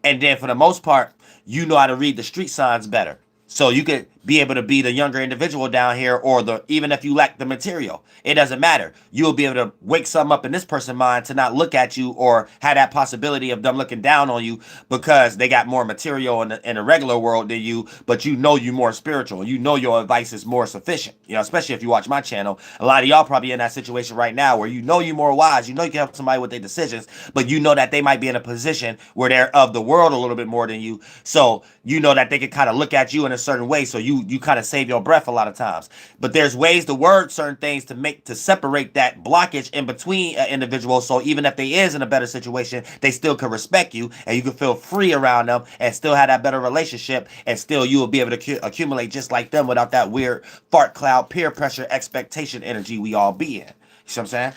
And then for the most part, you know how to read the street signs better. So you could be able to be the younger individual down here, or even if you lack the material, it doesn't matter. You'll be able to wake something up in this person's mind to not look at you or have that possibility of them looking down on you because they got more material in the regular world than you, but you know you're more spiritual. You know your advice is more sufficient. You know, especially if you watch my channel. A lot of y'all probably in that situation right now where you know you're more wise. You know you can help somebody with their decisions, but you know that they might be in a position where they're of the world a little bit more than you. So you know that they can kind of look at you in a certain way. So you kind of save your breath a lot of times. But there's ways to word certain things to separate that blockage in between individuals. So even if they is in a better situation, they still can respect you and you can feel free around them and still have that better relationship, and still you will be able to accumulate just like them without that weird fart cloud, peer pressure, expectation energy we all be in. You see what I'm saying?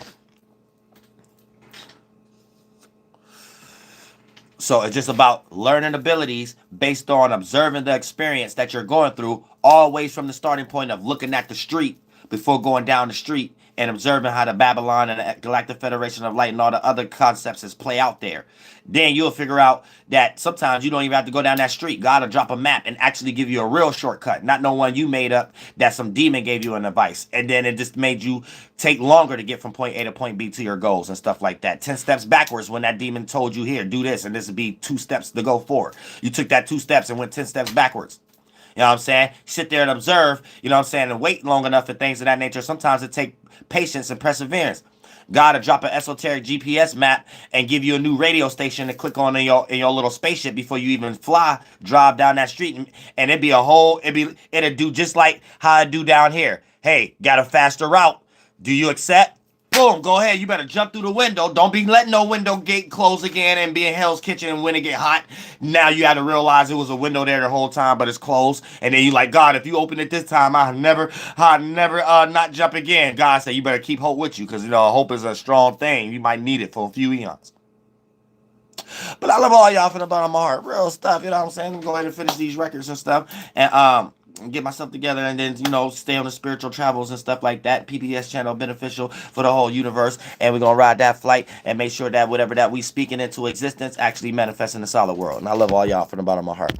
So it's just about learning abilities based on observing the experience that you're going through, always from the starting point of looking at the street before going down the street and observing how the Babylon and the Galactic Federation of Light and all the other concepts is play out there. Then you'll figure out that sometimes you don't even have to go down that street. God will drop a map and actually give you a real shortcut, not no one you made up that some demon gave you an advice. And then it just made you take longer to get from point A to point B to your goals and stuff like that. 10 steps backwards when that demon told you, here, do this, and this would be 2 steps to go forward. You took that 2 steps and went 10 steps backwards. You know what I'm saying? Sit there and observe, you know what I'm saying, and wait long enough for things of that nature. Sometimes it takes patience and perseverance. God will drop an esoteric GPS map and give you a new radio station to click on in your little spaceship before you even drive down that street, and it'll do just like how I do down here. Hey, got a faster route. Do you accept? Boom, go ahead. You better jump through the window. Don't be letting no window gate close again and be in Hell's Kitchen and when it get hot. Now you had to realize it was a window there the whole time, but it's closed. And then you like, God, if you open it this time, I'll never not jump again. God said, you better keep hope with you, because, you know, hope is a strong thing. You might need it for a few eons. But I love all y'all from the bottom of my heart. Real stuff, you know what I'm saying? I'm going to go ahead and finish these records and stuff. And, get myself together and then, you know, stay on the spiritual travels and stuff like that. PBS channel beneficial for the whole universe, and we're gonna ride that flight and make sure that whatever that we speaking into existence actually manifests in the solid world. And I love all y'all from the bottom of my heart.